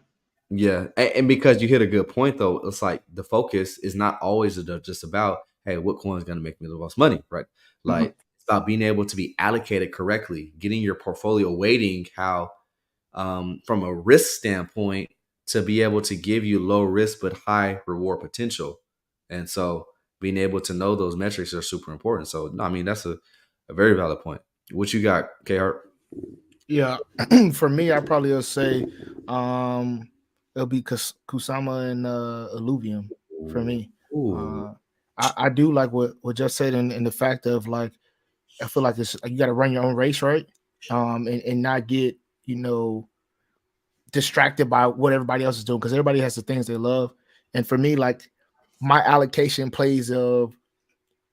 Yeah, and because you hit a good point though, it's like the focus is not always just about, hey, what coin is going to make me the most money, right? Like it's about being able to be allocated correctly, getting your portfolio weighting how, from a risk standpoint, to be able to give you low risk but high reward potential. And so being able to know those metrics are super important. So no, I mean that's a very valid point. What you got, K Hart? Yeah, for me, I probably will say it'll be Kusama and Alluvium for me. Ooh. I do like what Jeff said in the fact of like, I feel like it's you got to run your own race, right? And not get distracted by what everybody else is doing, because everybody has the things they love. And for me, like my allocation plays of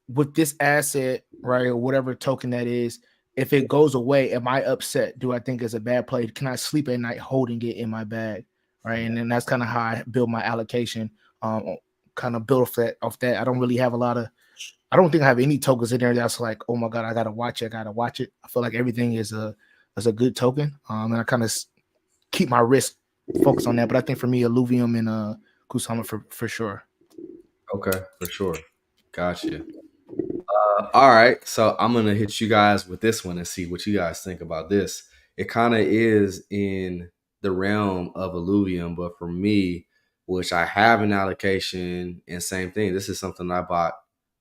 with this asset, right, or whatever token that is, if it goes away, am I upset? Do I think it's a bad play? Can I sleep at night holding it in my bag? Right. And then that's kind of how I build my allocation. Kind of build off that. I don't really have I don't think I have any tokens in there that's like, oh my God, I gotta watch it. I feel like everything is a good token. And I kind of keep my risk focused on that. But I think for me, Alluvium and Kusama for sure. Okay, for sure. Gotcha. All right, so I'm gonna hit you guys with this one and see what you guys think about this. It kind of is in the realm of alluvium, but for me, which I have an allocation, and same thing. This is something I bought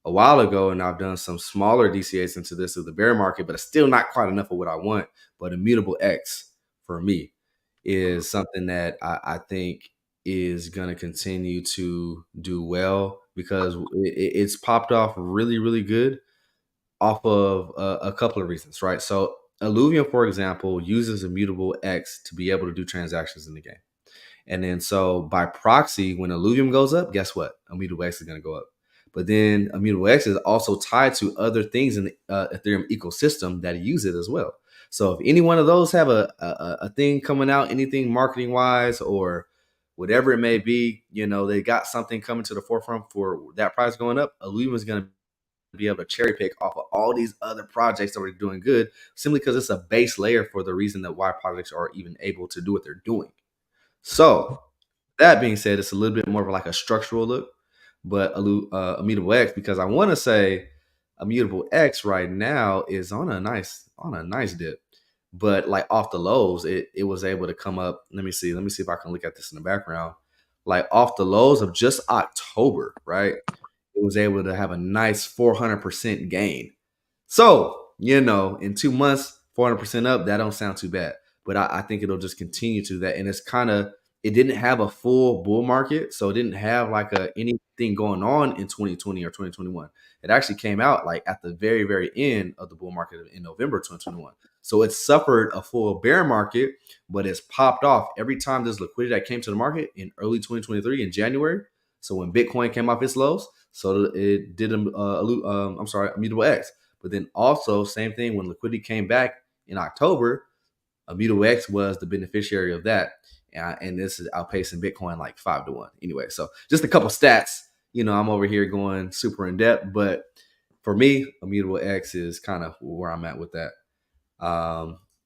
a while ago, and I've done some smaller DCAs into this of the bear market, but it's still not quite enough of what I want. But immutable X for me is something that I think is going to continue to do well because it's popped off really good off of a couple of reasons, right? So Illuvium, for example, uses immutable X to be able to do transactions in the game. And then so by proxy, when Illuvium goes up, guess what? Immutable X is going to go up. But then immutable X is also tied to other things in the Ethereum ecosystem that use it as well. So if any one of those have a thing coming out, anything marketing wise or whatever it may be, they got something coming to the forefront for that price going up, Illuvium is going to be able to cherry pick off of all these other projects that are doing good simply because it's a base layer for the reason that why projects are even able to do what they're doing. So that being said, it's a little bit more of like a structural look. but Immutable X, because I want to say Immutable X right now is on a nice dip. But like off the lows, it was able to come up. Let me see if I can look at this in the background. Like off the lows of just October, right? It was able to have a nice 400% gain. So, in 2 months, 400% up, that don't sound too bad. But I think it'll just continue to that. And it didn't have a full bull market. So it didn't have like anything going on in 2020 or 2021. It actually came out like at the very, very end of the bull market in November 2021. So it suffered a full bear market, but it's popped off every time there's liquidity that came to the market in early 2023 in January. So when Bitcoin came off its lows, so it did Immutable X. But then also same thing when liquidity came back in October, Immutable X was the beneficiary of that. And this is outpacing Bitcoin like 5-1. Anyway, so just a couple stats. I'm over here going super in depth, but for me, Immutable X is kind of where I'm at with that.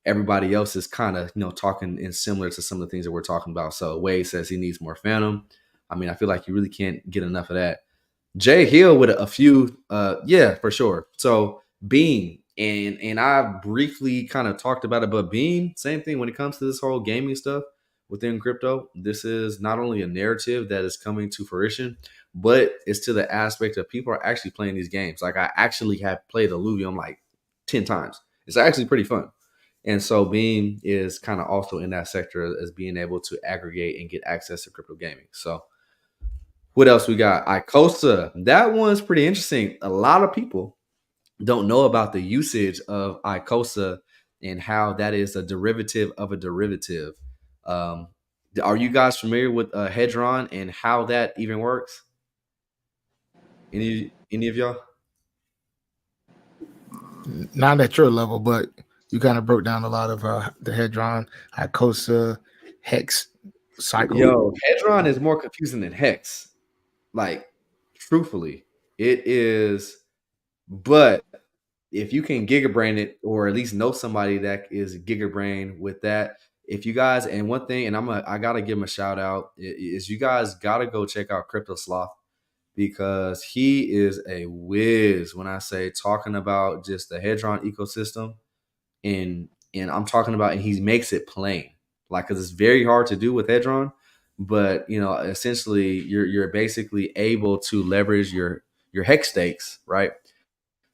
Everybody else is kind of talking in similar to some of the things that we're talking about. So Wade says he needs more Phantom. I mean, I feel like you really can't get enough of that. Jay Hill with a few, yeah, for sure. So Beam, and I briefly kind of talked about it, but Beam, same thing when it comes to this whole gaming stuff within crypto. This is not only a narrative that is coming to fruition, but it's to the aspect of people are actually playing these games. Like I actually have played Illuvium like 10 times. It's actually pretty fun. And so Beam is kind of also in that sector as being able to aggregate and get access to crypto gaming. So what else we got? Icosa. That one's pretty interesting. A lot of people don't know about the usage of Icosa and how that is a derivative of a derivative. Um, are you guys familiar with Hedron and how that even works? Any of y'all? Not at your level, but you kind of broke down a lot of the Hedron, Icosa, Hex cycle. Yo, Hedron is more confusing than Hex. Like, truthfully, it is. But if you can gigabrain it, or at least know somebody that is gigabrain with that, if you guys, and one thing, and I gotta give him a shout out, is you guys gotta go check out Crypto Sloth, because he is a whiz when I say talking about just the Hedron ecosystem, and I'm talking about, and he makes it plain, like, because it's very hard to do with Hedron, but essentially you're basically able to leverage your hex stakes, right?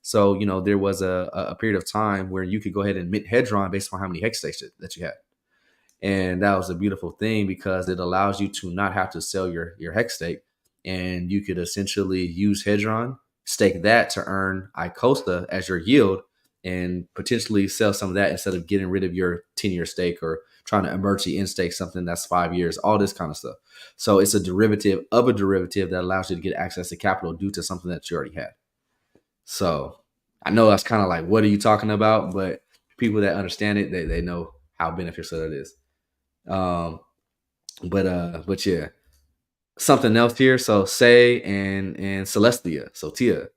So, there was a period of time where you could go ahead and mint Hedron based on how many hex stakes that you had. And that was a beautiful thing because it allows you to not have to sell your hex stake. And you could essentially use Hedron, stake that to earn Icosta as your yield, and potentially sell some of that instead of getting rid of your 10-year stake or trying to emergency in stake something that's 5 years, all this kind of stuff. So it's a derivative of a derivative that allows you to get access to capital due to something that you already had. So I know that's kind of like, what are you talking about? But people that understand it, they know how beneficial that is. But yeah, something else here. So Say and Celestia, so Tia,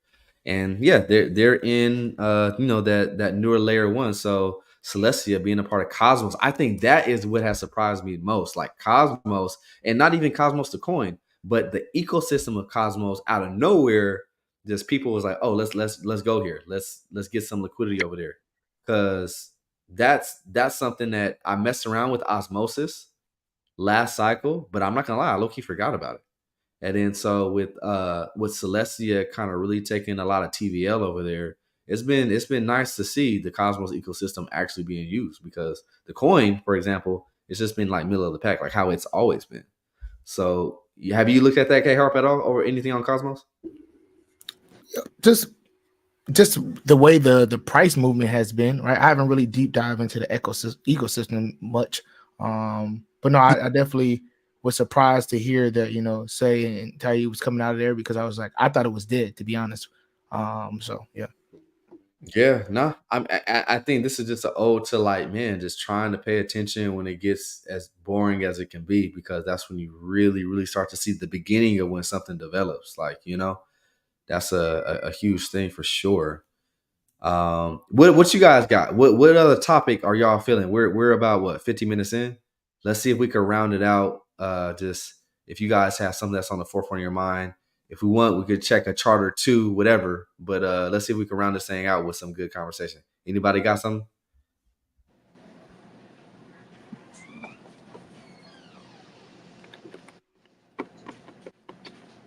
and yeah, they're in that newer layer one. So Celestia being a part of Cosmos, I think that is what has surprised me most. Like Cosmos, and not even Cosmos the coin, but the ecosystem of Cosmos out of nowhere. Just people was like, oh, let's go here. Let's get some liquidity over there, because that's something that I messed around with Osmosis last cycle, but I'm not gonna lie, I low-key forgot about it. And then so with Celestia kind of really taking a lot of TVL over there, it's been nice to see the Cosmos ecosystem actually being used, because the coin, for example, it's just been like middle of the pack, like how it's always been. So have you looked at that, K Harp, at all, or anything on Cosmos? Just the way the price movement has been, right? I haven't really deep dive into the ecosystem much. But no, I definitely was surprised to hear that, Say and Tayi was coming out of there, because I was like, I thought it was dead, to be honest. So yeah. Yeah, no, I think this is just an ode to, like, man, just trying to pay attention when it gets as boring as it can be, because that's when you really, really start to see the beginning of when something develops. Like, that's a huge thing for sure. What you guys got? What other topic are y'all feeling? We're about what, 50 minutes in. Let's see if we can round it out. Just if you guys have something that's on the forefront of your mind, If we want, we could check a chart or two, whatever. But let's see if we can round this thing out with some good conversation. Anybody got something?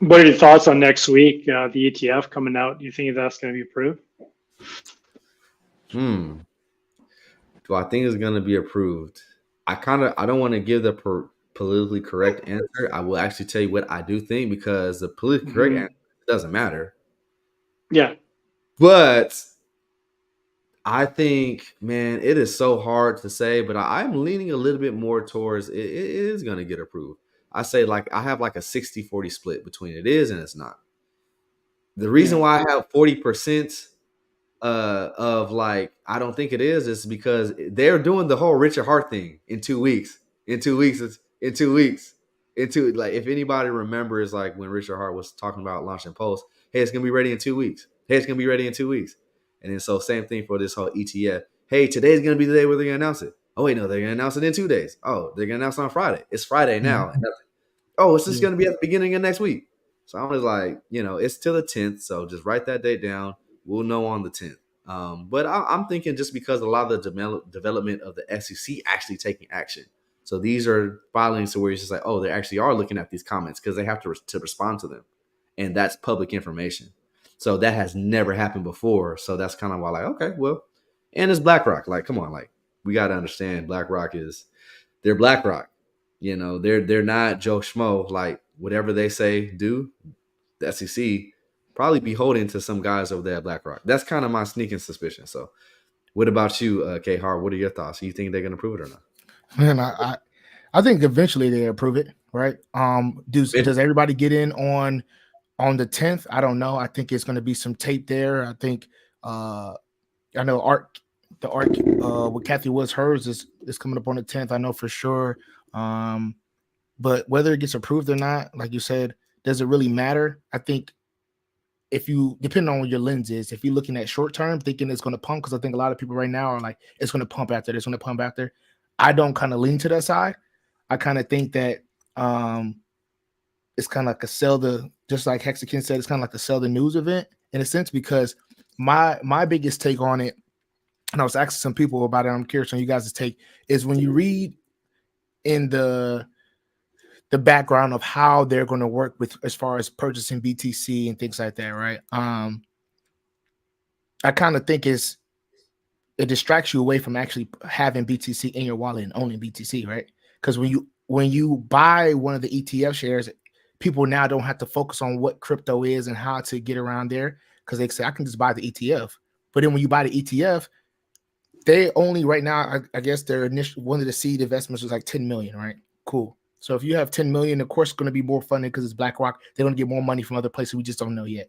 What are your thoughts on next week? The ETF coming out. Do you think that's going to be approved? Do I think it's going to be approved? I don't want to give the politically correct answer. I will actually tell you what I do think, because the politically correct answer doesn't matter. Yeah. But I think, man, it is so hard to say, but I'm leaning a little bit more towards it is going to get approved. I say, like, I have like a 60-40 split between it is and it's not. The reason why I have 40% of like I don't think it is because they're doing the whole Richard Hart thing in 2 weeks. In 2 weeks, in 2 weeks. Like, if anybody remembers, like when Richard Hart was talking about launching Post, hey, it's gonna be ready in 2 weeks. Hey, it's gonna be ready in 2 weeks. And then so same thing for this whole ETF. Hey, today's gonna be the day where they're gonna announce it. Oh wait, no, they're gonna announce it in 2 days. Oh, they're gonna announce it on Friday. It's Friday now. Oh, it's just gonna be at the beginning of next week. So I was like, it's till the 10th. So just write that date down. We'll know on the 10th. But I'm thinking just because a lot of the development of the SEC actually taking action. So these are filings to where it's just like, oh, they actually are looking at these comments because they have to respond to them. And that's public information. So that has never happened before. So that's kind of why, like, okay, well, and it's BlackRock. Like, come on, like, we got to understand BlackRock they're BlackRock. They're not Joe Schmo. Like, whatever they say, do, the SEC probably beholden to some guys over there at BlackRock. That's kind of my sneaking suspicion. So, what about you, K Hart? What are your thoughts? Do you think they're going to prove it or not? Man, I think eventually they approve it, right? Does everybody get in on the 10th? I don't know. I think it's going to be some tape there. I think I know the arc with Kathy Woods, hers is coming up on the 10th. I know for sure. But whether it gets approved or not, like you said, does it really matter? I think if you, depending on what your lens is, if you're looking at short term, thinking it's going to pump, because I think a lot of people right now are like, it's going to pump after, it's going to pump after. I don't kind of lean to that side. I kind of think that it's kind of like just like Hexakin said, it's kind of like a sell the news event in a sense, because my biggest take on it, and I was asking some people about it, I'm curious on you guys' take, is when you read in the background of how they're going to work with as far as purchasing BTC and things like that, right? I kind of think it distracts you away from actually having BTC in your wallet and owning BTC, right? Because when you buy one of the ETF shares, people now don't have to focus on what crypto is and how to get around there, because they say I can just buy the ETF. But then when you buy the ETF, they only right now, I guess their initial one of the seed investments was like 10 million, right? Cool. So if you have 10 million, of course, it's going to be more funded because it's BlackRock. They're going to get more money from other places we just don't know yet.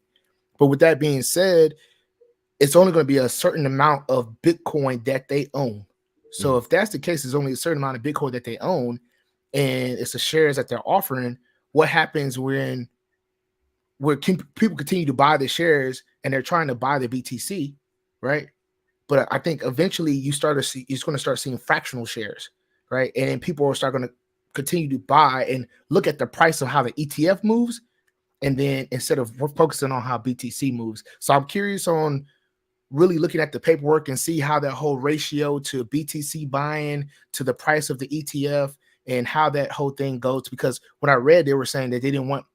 But with that being said, it's only going to be a certain amount of Bitcoin that they own. So if that's the case, there's only a certain amount of Bitcoin that they own, and it's the shares that they're offering. What happens where people continue to buy the shares and they're trying to buy the BTC, right? But I think eventually you're going to start seeing fractional shares, right? And then people are going to continue to buy and look at the price of how the ETF moves, and then instead of focusing on how BTC moves. So I'm curious on really looking at the paperwork and see how that whole ratio to BTC buying to the price of the ETF and how that whole thing goes. Because when I read, they were saying that they didn't want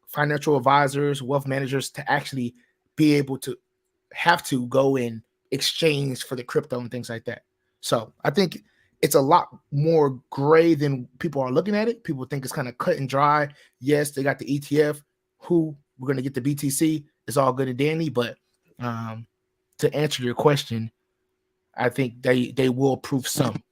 financial advisors, wealth managers to actually be able to have to go in exchange for the crypto and things like that. So I think it's a lot more gray than people are looking at it. People think it's kind of cut and dry. Yes, they got the ETF. We're going to get the BTC. It's all good and dandy. But to answer your question, I think they will approve some.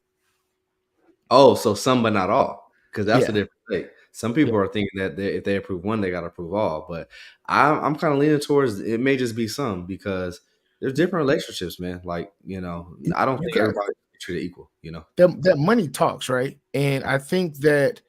Oh, so some but not all, because that's a Yeah. different thing. Some people are thinking that if they approve one, they got to approve all. But I'm kind of leaning towards it may just be some, because there's different relationships, man. Like, I don't think everybody is treated equal. That money talks, right? And I think that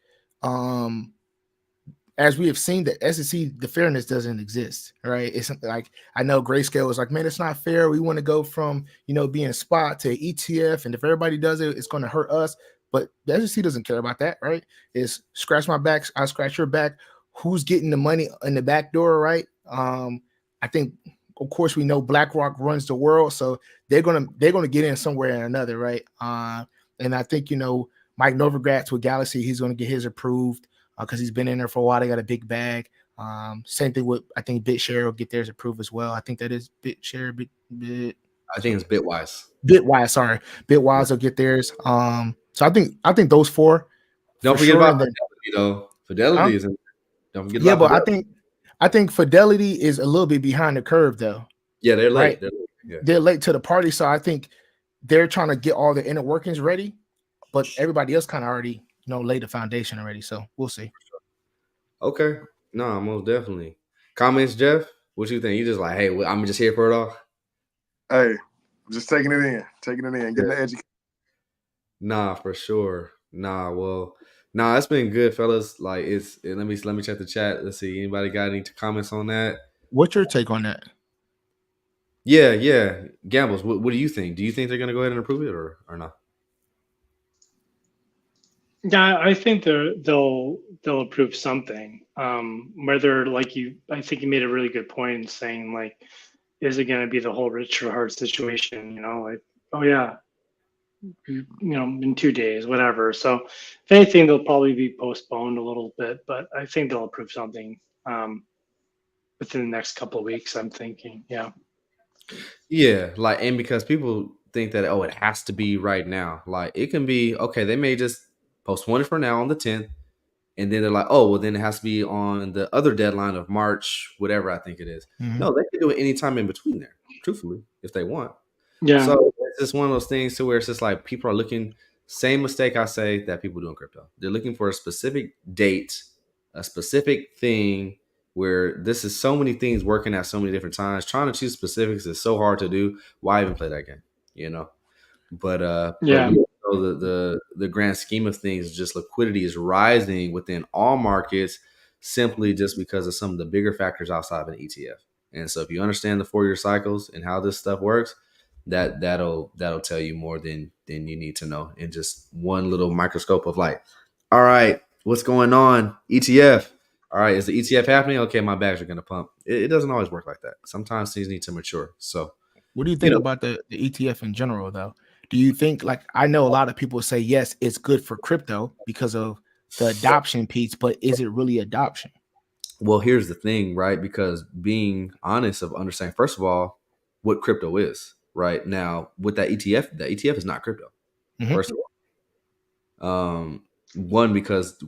as we have seen, the SEC, the fairness doesn't exist, right? It's like, I know Grayscale is like, man, it's not fair. We want to go from, being spot to ETF. And if everybody does it, it's going to hurt us. But the SEC doesn't care about that, right? It's scratch my back, I scratch your back. who's getting the money in the back door, right? I think, of course, we know BlackRock runs the world, so they're gonna get in somewhere or another, right? And I think, you know, Mike Novogratz with Galaxy, he's gonna get his approved because he's been in there for a while. They got a big bag. Same thing with, I think BitShare will get theirs approved as well. I think that is BitShare, I think it's Bitwise. Bitwise, sorry, Bitwise will get theirs. So I think those four Don't for forget sure. about And then, Fidelity, though. Fidelity is. Don't forget yeah, about but Fidelity. I think Fidelity is a little bit behind the curve, though. Yeah, they're late. Right? They're late. Yeah. They're late to the party, so I think they're trying to get all the inner workings ready, but everybody else kind of already, you know, laid the foundation already. So we'll see. Okay. No, most definitely. Comments, Jeff? What you think? You just like, hey, I'm just here for it all? Hey, I'm just taking it in, getting the education. Nah, for sure. Nah, it's been good, fellas. Like, let me check the chat. Let's see. Anybody got any comments on that? What's your take on that? Yeah. Gambles, what do you think? Do you think they're gonna go ahead and approve it or not? Yeah, I think they'll approve something. Whether I think you made a really good point in saying like, is it going to be the whole rich or hard situation? You know, like, oh yeah, you know, in 2 days, whatever. So if anything, they'll probably be postponed a little bit, but I think they'll approve something within the next couple of weeks. I'm thinking, yeah. Yeah, like, and because people think that, oh, it has to be right now. Like, it can be, okay, they may just postpone it for now on the 10th, and then they're like, oh, well, then it has to be on the other deadline of March, whatever I think it is. Mm-hmm. No, they can do it anytime in between there, truthfully, if they want. Yeah. So it's just one of those things to where it's just like people are looking, same mistake I say that people do in crypto. They're looking for a specific date, a specific thing where this is so many things working at so many different times. Trying to choose specifics is so hard to do. Why even play that game? You know? But Yeah. we know the grand scheme of things, just liquidity is rising within all markets simply just because of some of the bigger factors outside of an ETF. And so if you understand the 4-year cycles and how this stuff works, that'll tell you more than you need to know in just one little microscope of like, all right, what's going on? ETF. All right, is the ETF happening? Okay, my bags are gonna pump. It doesn't always work like that. Sometimes things need to mature. So what do you think about the ETF in general, though? Do you think, like, I know a lot of people say, yes, it's good for crypto because of the adoption piece, but is it really adoption? Well, here's the thing, right? Because being honest of understanding, first of all, what crypto is, right? Now, with that ETF is not crypto, first of all. Because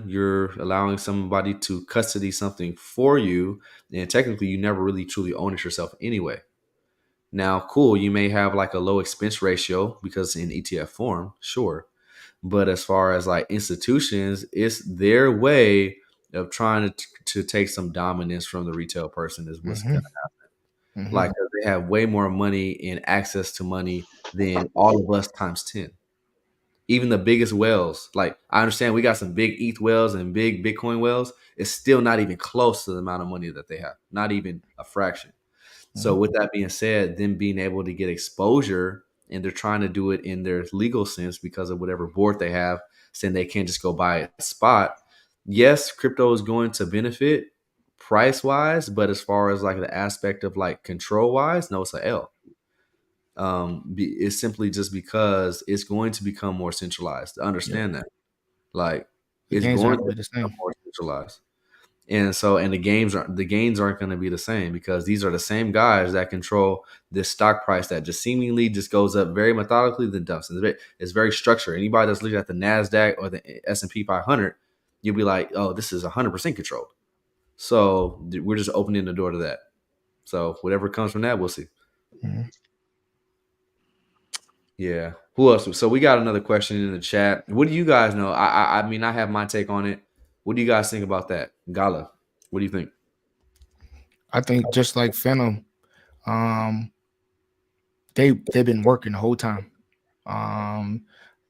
you're allowing somebody to custody something for you, and technically you never really truly own it yourself anyway. Now, cool, you may have like a low expense ratio because in ETF form, sure. But as far as like institutions, it's their way of trying to take some dominance from the retail person is what's going to happen. Like, they have way more money and access to money than all of us times 10. Even the biggest whales, like, I understand we got some big ETH whales and big Bitcoin whales. It's still not even close to the amount of money that they have, not even a fraction. So with that being said, them being able to get exposure, and they're trying to do it in their legal sense because of whatever board they have, saying they can't just go buy a spot. Yes, crypto is going to benefit price wise, but as far as like the aspect of like control wise, no, it's a L. It's simply just because it's going to become more centralized. To understand that, like, it's going to become more centralized. And so, and the gains aren't going to be the same because these are the same guys that control this stock price that just seemingly just goes up very methodically, then dumps. It's very structured. Anybody that's looking at the NASDAQ or the S&P 500, you'll be like, oh, this is 100% controlled. So we're just opening the door to that. So whatever comes from that, we'll see. Yeah. Who else? So we got another question in the chat. What do you guys know? I mean, I have my take on it. What do you guys think about that? Gala, what do you think? I think just like Phantom, they've been working the whole time,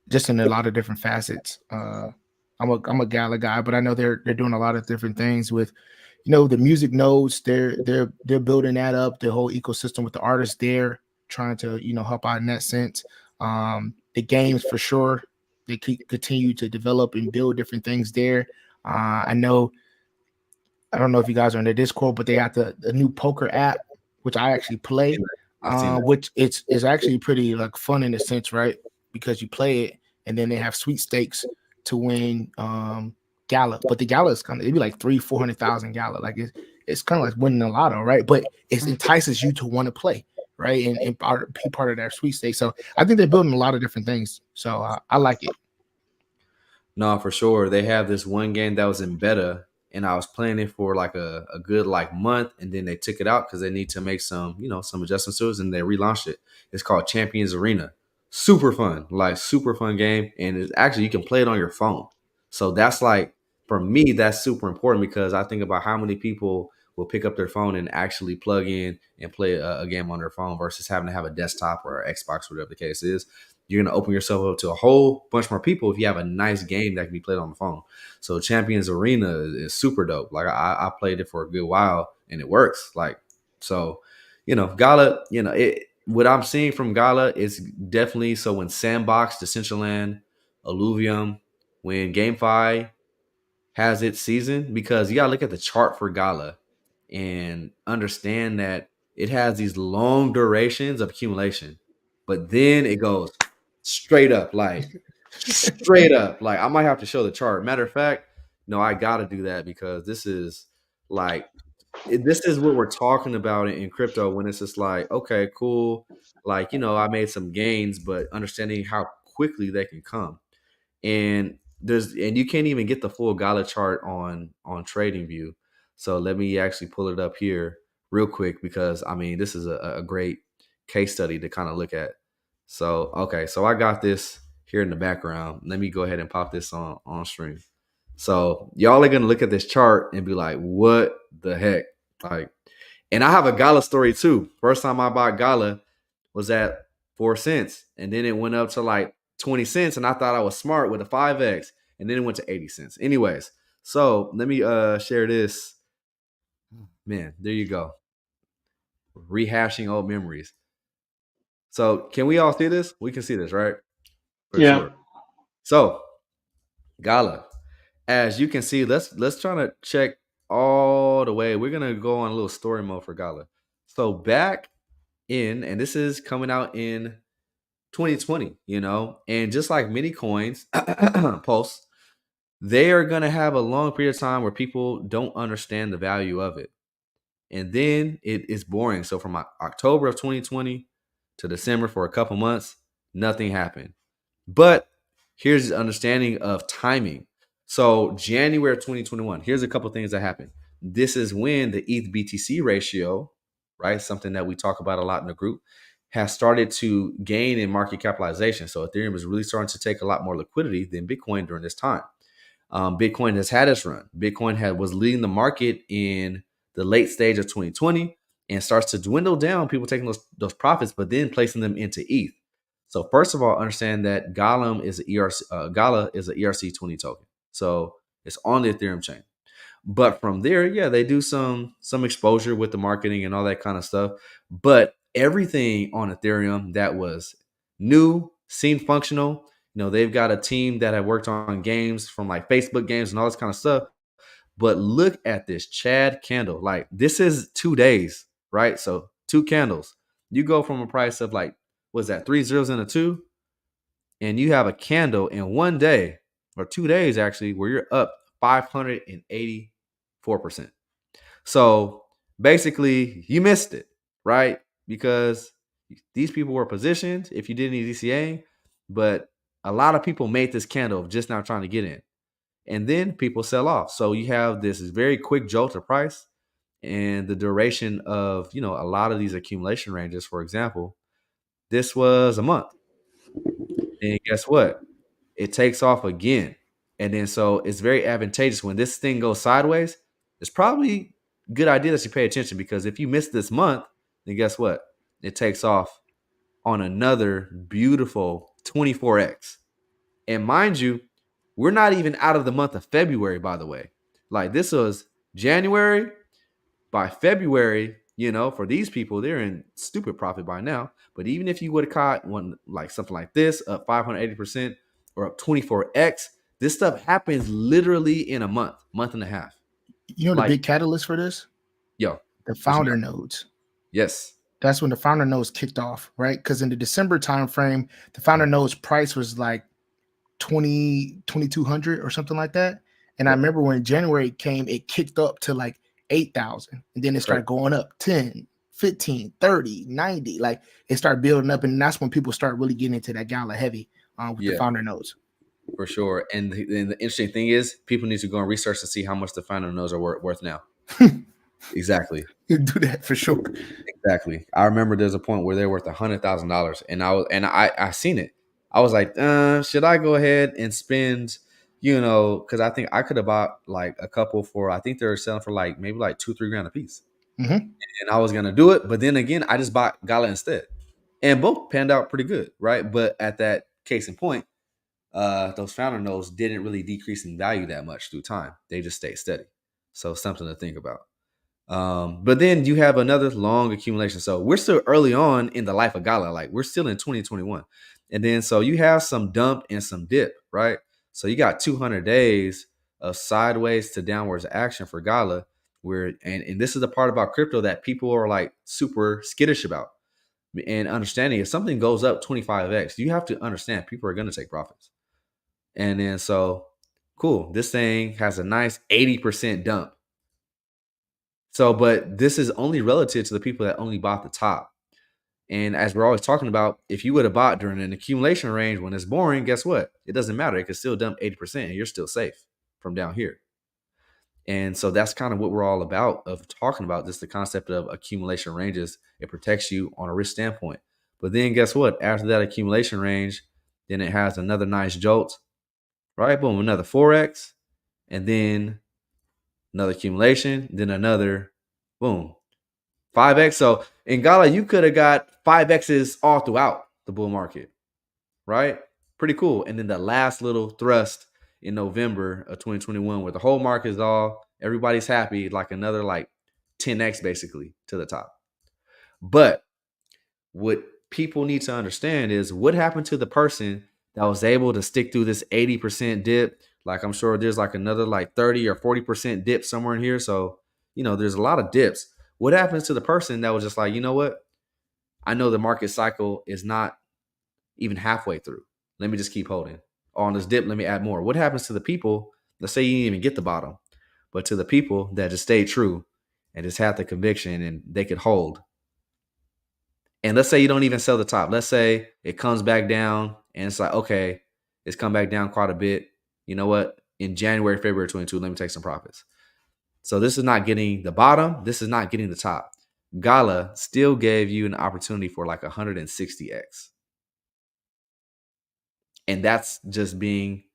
just in a lot of different facets. I'm a Gala guy, but I know they're doing a lot of different things with, you know, the music nodes. They're building that up, the whole ecosystem with the artists there, trying to, you know, help out in that sense. The games for sure, they continue to develop and build different things there. I know I don't know if you guys are in the Discord, but they got the new poker app, which I actually play, I've seen that. which it's actually pretty like fun in a sense, right? Because you play it and then they have sweepstakes to win gala, but the gala is kind of, it'd be like 300,000-400,000 gala, like it's kind of like winning a lotto, right? But it entices you to want to play, right? And be part of their sweepstakes. So I think they're building a lot of different things. So I like it. No, for sure. They have this one game that was in beta, and I was playing it for like a good like month, and then they took it out because they need to make some, some adjustments to it, and they relaunched it. It's called Champions Arena. Super fun, like super fun game, and it's actually you can play it on your phone. So that's like for me, that's super important because I think about how many people will pick up their phone and actually plug in and play a game on their phone versus having to have a desktop or an Xbox, whatever the case is. You're going to open yourself up to a whole bunch more people if you have a nice game that can be played on the phone. So Champions Arena is super dope. Like I played it for a good while and it works. Like, so, Gala, what I'm seeing from Gala is definitely, so when Sandbox, Decentraland, Illuvium, when GameFi has its season, because you gotta look at the chart for Gala and understand that it has these long durations of accumulation, but then it goes straight up, like straight up. Like I might have to show the chart. Matter of fact, no, I gotta do that because this is like this is what we're talking about in crypto when it's just like, okay, cool. Like, I made some gains, but understanding how quickly they can come. And you can't even get the full Gala chart on TradingView. So let me actually pull it up here real quick because I mean this is a great case study to kind of look at. So okay, so I got this here in the background. Let me go ahead and pop this on stream. So y'all are gonna look at this chart and be like, what the heck? Like, and I have a Gala story too. First time I bought Gala was at 4 cents, and then it went up to like 20 cents, and I thought I was smart with a 5x, and then it went to 80 cents. Anyways, so let me share this. Man, there you go. Rehashing old memories. So can we all see this? We can see this, right? For Yeah. sure. So Gala, as you can see, let's try to check all the way. We're gonna go on a little story mode for Gala. So back and this is coming out in 2020, and just like many coins, Pulse, they are going to have a long period of time where people don't understand the value of it. And then it is boring. So from October of 2020 to December for a couple months, nothing happened. But here's the understanding of timing. So January of 2021, here's a couple things that happened. This is when the ETH BTC ratio, right, something that we talk about a lot in the group, has started to gain in market capitalization. So Ethereum is really starting to take a lot more liquidity than Bitcoin during this time. Bitcoin has had its run. Bitcoin was leading the market in the late stage of 2020 and starts to dwindle down. People taking those profits, but then placing them into ETH. So first of all, understand that Gala is an ERC20 token. So it's on the Ethereum chain. But from there, yeah, they do some exposure with the marketing and all that kind of stuff. But everything on Ethereum that was new, seemed functional. They've got a team that have worked on games from like Facebook games and all this kind of stuff. But look at this Chad candle. Like this is 2 days, right? So 2 candles. You go from a price of like, what's that, 3 zeros and a 2? And you have a candle in 1 day or 2 days actually where you're up 584%. So basically you missed it, right? Because these people were positioned if you did any DCA, but a lot of people made this candle just now trying to get in. And then people sell off. So you have this very quick jolt to price and the duration of, a lot of these accumulation ranges. For example, this was a month. And guess what? It takes off again. And then so it's very advantageous when this thing goes sideways. It's probably a good idea that you pay attention because if you miss this month, then guess what? It takes off on another beautiful 24x. And mind you, we're not even out of the month of February, by the way. Like this was January. By February, for these people, they're in stupid profit by now. But even if you would have caught one like something like this, up 580% or up 24x, this stuff happens literally in a month and a half. You know the Like, big catalyst for this? yo, The what you founder mean? nodes. Yes. That's when the founder nodes kicked off, right? Because in the December timeframe, the founder nodes price was like 2,200 or something like that. And I Yep. remember when January came, it kicked up to like 8,000. And then it started going up 10, 15, 30, 90. Like it started building up. And that's when people start really getting into that gala heavy with the founder nodes. For sure. And the interesting thing is people need to go and research to see how much the founder nodes are worth now. Exactly. You do that for sure. Exactly. I remember there's a point where they're worth $100,000, and I seen it. I was like, should I go ahead and spend, because I think I could have bought like a couple for, I think they're selling for like maybe like $2-3 a piece, and I was gonna do it, but then again, I just bought Gala instead, and both panned out pretty good, right? But at that case in point, those founder nodes didn't really decrease in value that much through time; they just stayed steady. So something to think about. But then you have another long accumulation. So we're still early on in the life of Gala. Like we're still in 2021. And then so you have some dump and some dip, right? So you got 200 days of sideways to downwards action for Gala, where and this is the part about crypto that people are like super skittish about. And understanding if something goes up 25x, you have to understand people are going to take profits. And then so cool, this thing has a nice 80% dump. So, but this is only relative to the people that only bought the top. And as we're always talking about, if you would have bought during an accumulation range when it's boring, guess what? It doesn't matter. It could still dump 80% and you're still safe from down here. And so that's kind of what we're all about of talking about this, the concept of accumulation ranges. It protects you on a risk standpoint. But then guess what? After that accumulation range, then it has another nice jolt, right? Boom, another 4x, and then another accumulation, then another boom, 5x. So in Gala, you could have got 5x's all throughout the bull market, right? Pretty cool. And then the last little thrust in November of 2021, where the whole market is everybody's happy, like another like 10x basically to the top. But what people need to understand is what happened to the person that was able to stick through this 80% dip. Like I'm sure there's like another like 30 or 40% dip somewhere in here. So, there's a lot of dips. What happens to the person that was just like, you know what? I know the market cycle is not even halfway through. Let me just keep holding. On this dip, let me add more. What happens to the people? Let's say you didn't even get the bottom, but to the people that just stayed true and just had the conviction and they could hold. And let's say you don't even sell the top. Let's say it comes back down and it's like, okay, it's come back down quite a bit. You know what? In January, February 22, let me take some profits. So this is not getting the bottom. This is not getting the top. Gala still gave you an opportunity for like 160x. And that's just being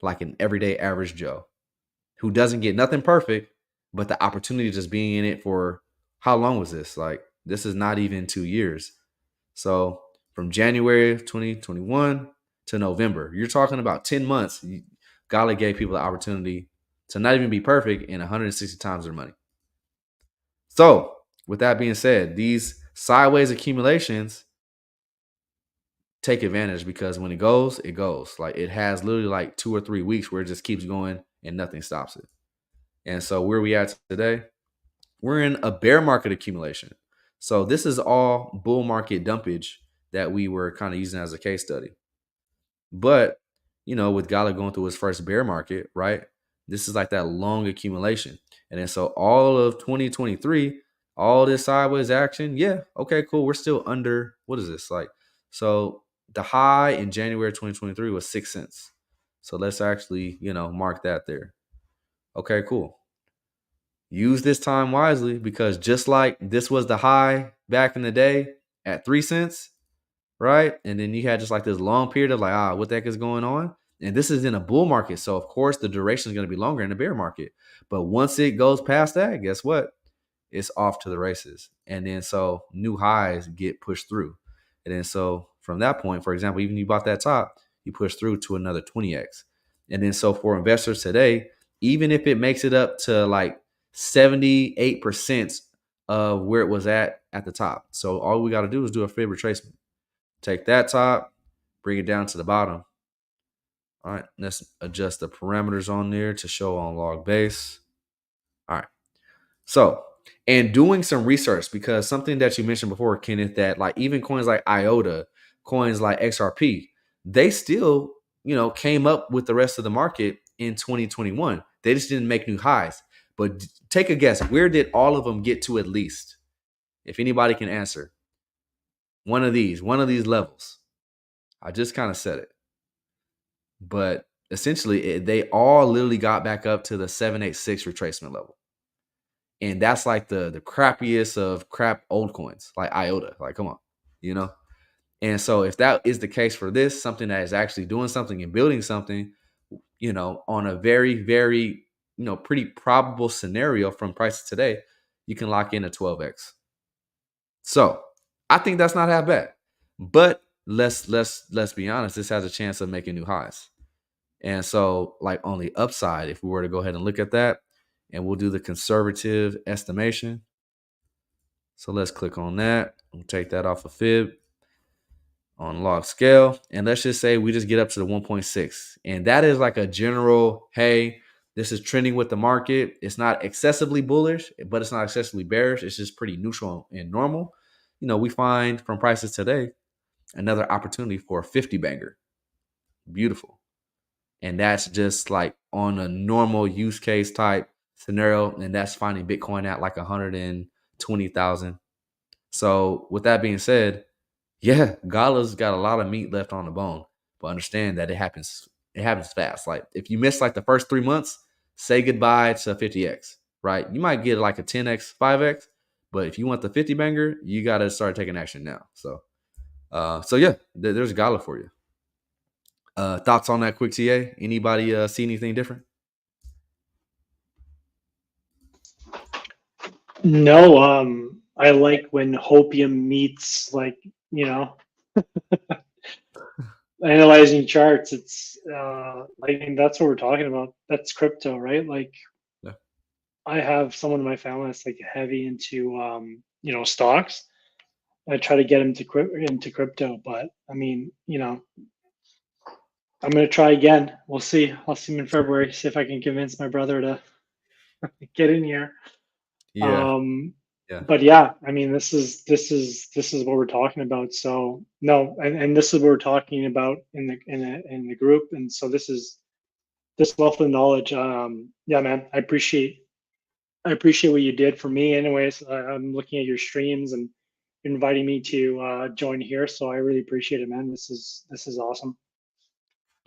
like an everyday average Joe who doesn't get nothing perfect, but the opportunity just being in it for how long was this? Like, this is not even 2 years. So from January of 2021 to November, you're talking about 10 months. Gala gave people the opportunity to not even be perfect in 160 times their money. So with that being said, these sideways accumulations take advantage because when it goes, it goes. Like it has literally like 2 or 3 weeks where it just keeps going and nothing stops it. And so where we at today, we're in a bear market accumulation. So this is all bull market dumpage that we were kind of using as a case study. But, with Gala going through his first bear market, right? This is like that long accumulation. And then so all of 2023, all this sideways action, yeah, okay, cool. We're still under, what is this? Like, so the high in January 2023 was 6 cents. So let's actually, mark that there. Okay, cool. Use this time wisely because just like this was the high back in the day at 3 cents, right? And then you had just like this long period of like, what the heck is going on? And this is in a bull market. So, of course, the duration is going to be longer in a bear market. But once it goes past that, guess what? It's off to the races. And then so new highs get pushed through. And then so from that point, for example, even you bought that top, you push through to another 20x. And then so for investors today, even if it makes it up to like 78% of where it was at the top. So all we got to do is do a fib retracement. Take that top, bring it down to the bottom. All right, let's adjust the parameters on there to show on log base. All right. So, and doing some research, because something that you mentioned before, Kenneth, that like even coins like IOTA, coins like XRP, they still, came up with the rest of the market in 2021. They just didn't make new highs. But take a guess, where did all of them get to at least? If anybody can answer, one of these levels. I just kind of said it. But essentially, they all literally got back up to the 786 retracement level. And that's like the crappiest of crap old coins, like IOTA. Like, come on. And so if that is the case for this, something that is actually doing something and building something, on a very, very, pretty probable scenario from prices today, you can lock in a 12x. So I think that's not half bad. But let's be honest, this has a chance of making new highs. And so, like on the upside, if we were to go ahead and look at that, and we'll do the conservative estimation. So let's click on that. We'll take that off of fib on log scale. And let's just say we just get up to the 1.6. And that is like a general, hey, this is trending with the market. It's not excessively bullish, but it's not excessively bearish. It's just pretty neutral and normal. We find from prices today another opportunity for a 50 banger. Beautiful. And that's just like on a normal use case type scenario. And that's finding Bitcoin at like 120,000. So with that being said, yeah, Gala's got a lot of meat left on the bone, but understand that it happens fast. Like if you miss like the first 3 months, say goodbye to 50x, right? You might get like a 10x, 5x, but if you want the 50 banger, you got to start taking action now. So yeah, there's Gala for you. Thoughts on that quick TA? Anybody see anything different? No, I like when hopium meets like, analyzing charts. It's I mean that's what we're talking about. That's crypto, right? Like Yeah. I have someone in my family that's like heavy into stocks. I try to get him into crypto, but I mean, I'm gonna try again. We'll see. I'll see him in February. See if I can convince my brother to get in here. Yeah. Yeah. But yeah, I mean, this is what we're talking about. So no, and this is what we're talking about in the group. And so this wealth of knowledge. Yeah, man, I appreciate what you did for me. Anyways, I'm looking at your streams and inviting me to join here. So I really appreciate it, man. This is awesome.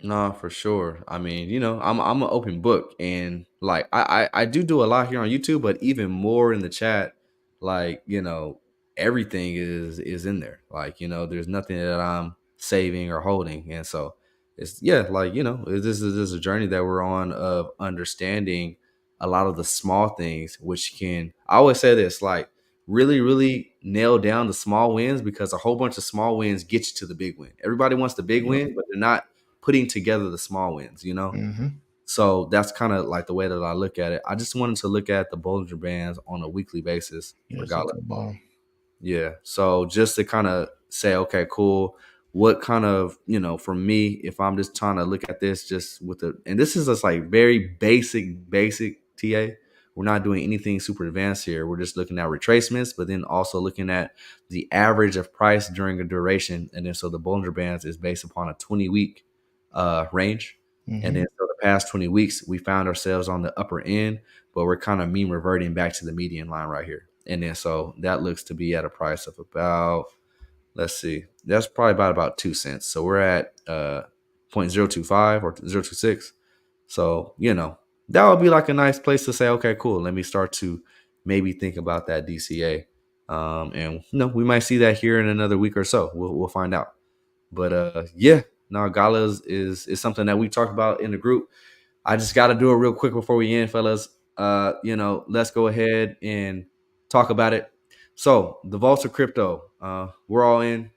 No, for sure. I mean, I'm an open book, and like I do a lot here on YouTube, but even more in the chat. Like everything is in there. Like there's nothing that I'm saving or holding, and so it's like this is a journey that we're on of understanding a lot of the small things, which can I always say this like really really nail down the small wins, because a whole bunch of small wins get you to the big win. Everybody wants the big win, but they're not putting together the small wins, Mm-hmm. So that's kind of like the way that I look at it. I just wanted to look at the Bollinger Bands on a weekly basis Yeah, for it's like Gala. a ball. Yeah. So just to kind of say, okay, cool. What kind of, for me, if I'm just trying to look at this just with and this is just like very basic TA. We're not doing anything super advanced here. We're just looking at retracements, but then also looking at the average of price during a duration. And then so the Bollinger Bands is based upon a 20-week range. Mm-hmm. And then for the past 20 weeks, we found ourselves on the upper end, but we're kind of mean reverting back to the median line right here. And then so that looks to be at a price of about, let's see, that's probably about 2 cents. So we're at 0.025 or 0.026. So, that would be like a nice place to say, okay, cool. Let me start to maybe think about that DCA. And we might see that here in another week or so. We'll find out. But yeah, no, Gala is something that we talked about in the group. I just got to do it real quick before we end, fellas. Let's go ahead and talk about it. So the vaults of crypto, we're all in,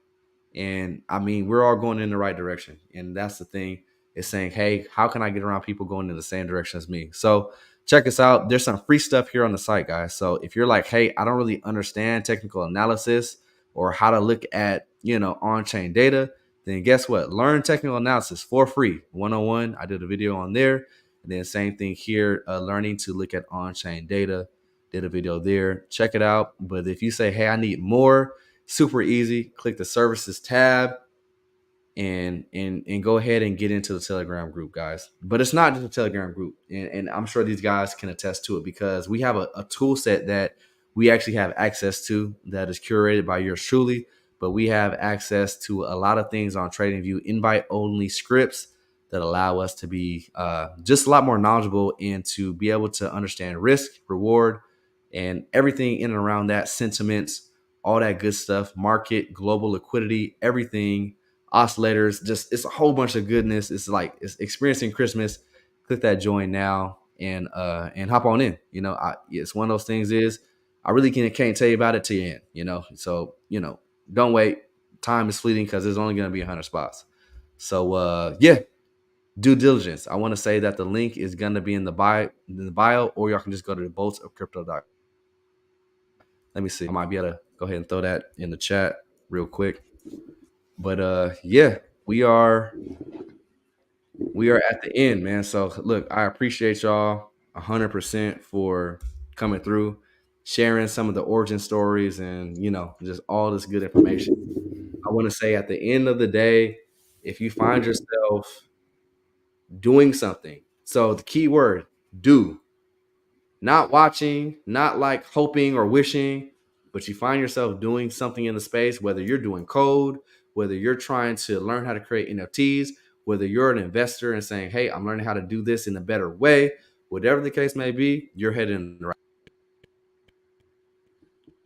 and I mean we're all going in the right direction. And that's the thing, is saying, hey, how can I get around people going in the same direction as me? So check us out. There's some free stuff here on the site, guys. So if you're like, hey, I don't really understand technical analysis or how to look at on-chain data, then guess what? Learn technical analysis for free. 101. I did a video on there. And then same thing here, learning to look at on-chain data. Did a video there. Check it out. But if you say, hey, I need more, super easy. Click the services tab and go ahead and get into the Telegram group, guys. But it's not just a Telegram group, and I'm sure these guys can attest to it, because we have a tool set that we actually have access to that is curated by yours truly. But we have access to a lot of things on TradingView, invite only scripts that allow us to be just a lot more knowledgeable and to be able to understand risk, reward, and everything in and around that, sentiments, all that good stuff, market, global liquidity, everything, oscillators, just it's a whole bunch of goodness. It's like it's experiencing Christmas. Click that join now and hop on in. It's one of those things is I really can't tell you about it till you end. So don't wait. Time is fleeting because there's only going to be 100 spots. So yeah, due diligence. I want to say that the link is going to be in the bio, or y'all can just go to the boltsofcrypto.com. Let me see. I might be able to go ahead and throw that in the chat real quick. But yeah, we are at the end, man. So look, I appreciate y'all 100% for coming through, sharing some of the origin stories, and just all this good information. I want to say at the end of the day, if you find yourself doing something, so the key word, do. Not watching, not like hoping or wishing, but you find yourself doing something in the space, whether you're doing code, whether you're trying to learn how to create NFTs, whether you're an investor and saying, hey, I'm learning how to do this in a better way, whatever the case may be, you're heading in the right.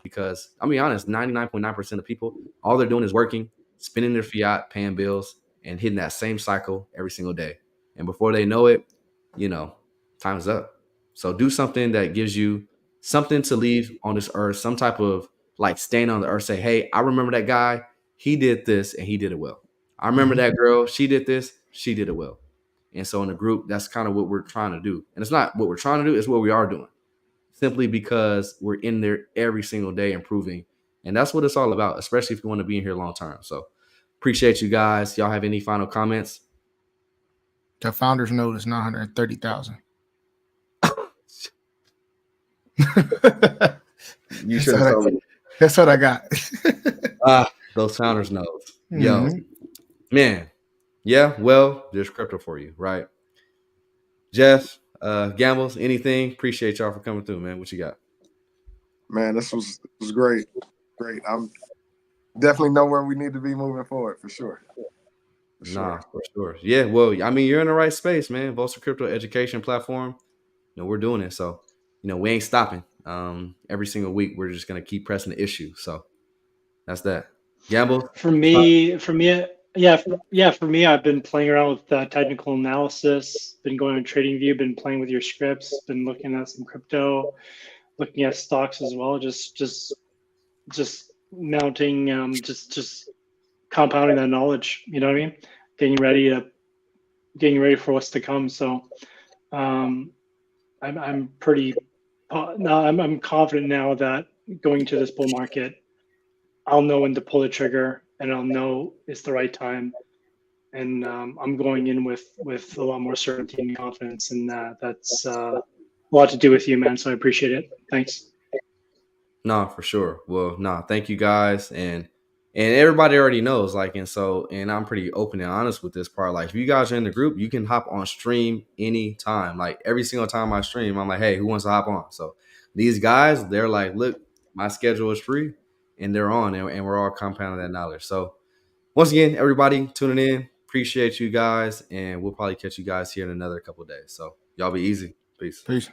Because I'm being honest, 99.9% of people, all they're doing is working, spending their fiat, paying bills, and hitting that same cycle every single day. And before they know it, time's up. So do something that gives you something to leave on this earth, some type of like staying on the earth, say, hey, I remember that guy, he did this and he did it well. I remember that girl, she did this, she did it well. And so in the group, that's kind of what we're trying to do. And it's not what we're trying to do, it's what we are doing. Simply because we're in there every single day improving. And that's what it's all about, especially if you want to be in here long term. So appreciate you guys. Y'all have any final comments? The founder's note is 930,000. You should have told me. That's what I got. Those founders notes. Yo, man. Yeah, well, there's crypto for you, right? Jeff, Gambles, anything? Appreciate y'all for coming through, man. What you got? Man, this was great. Great. I'm definitely know where we need to be moving forward for sure. For sure. Yeah, well, I mean, you're in the right space, man. Bolster Crypto education platform. We're doing it. So, we ain't stopping. Every single week, we're just gonna keep pressing the issue. So that's that. Gamble. For me, I've been playing around with technical analysis, been going on TradingView, been playing with your scripts, been looking at some crypto, looking at stocks as well, just mounting, just compounding that knowledge, you know what I mean? Getting ready for what's to come. So I'm confident now that going to this bull market, I'll know when to pull the trigger and I'll know it's the right time. And I'm going in with a lot more certainty and confidence, and that's a lot to do with you, man. So I appreciate it. Thanks. No, for sure. Well, thank you guys. And everybody already knows, and I'm pretty open and honest with this part. Like, if you guys are in the group, you can hop on stream anytime. Like, every single time I stream, I'm like, hey, who wants to hop on? So these guys, they're like, look, my schedule is free, and they're on, and we're all compounding that knowledge. So once again, everybody tuning in, appreciate you guys, and we'll probably catch you guys here in another couple of days. So y'all be easy. Peace. Peace.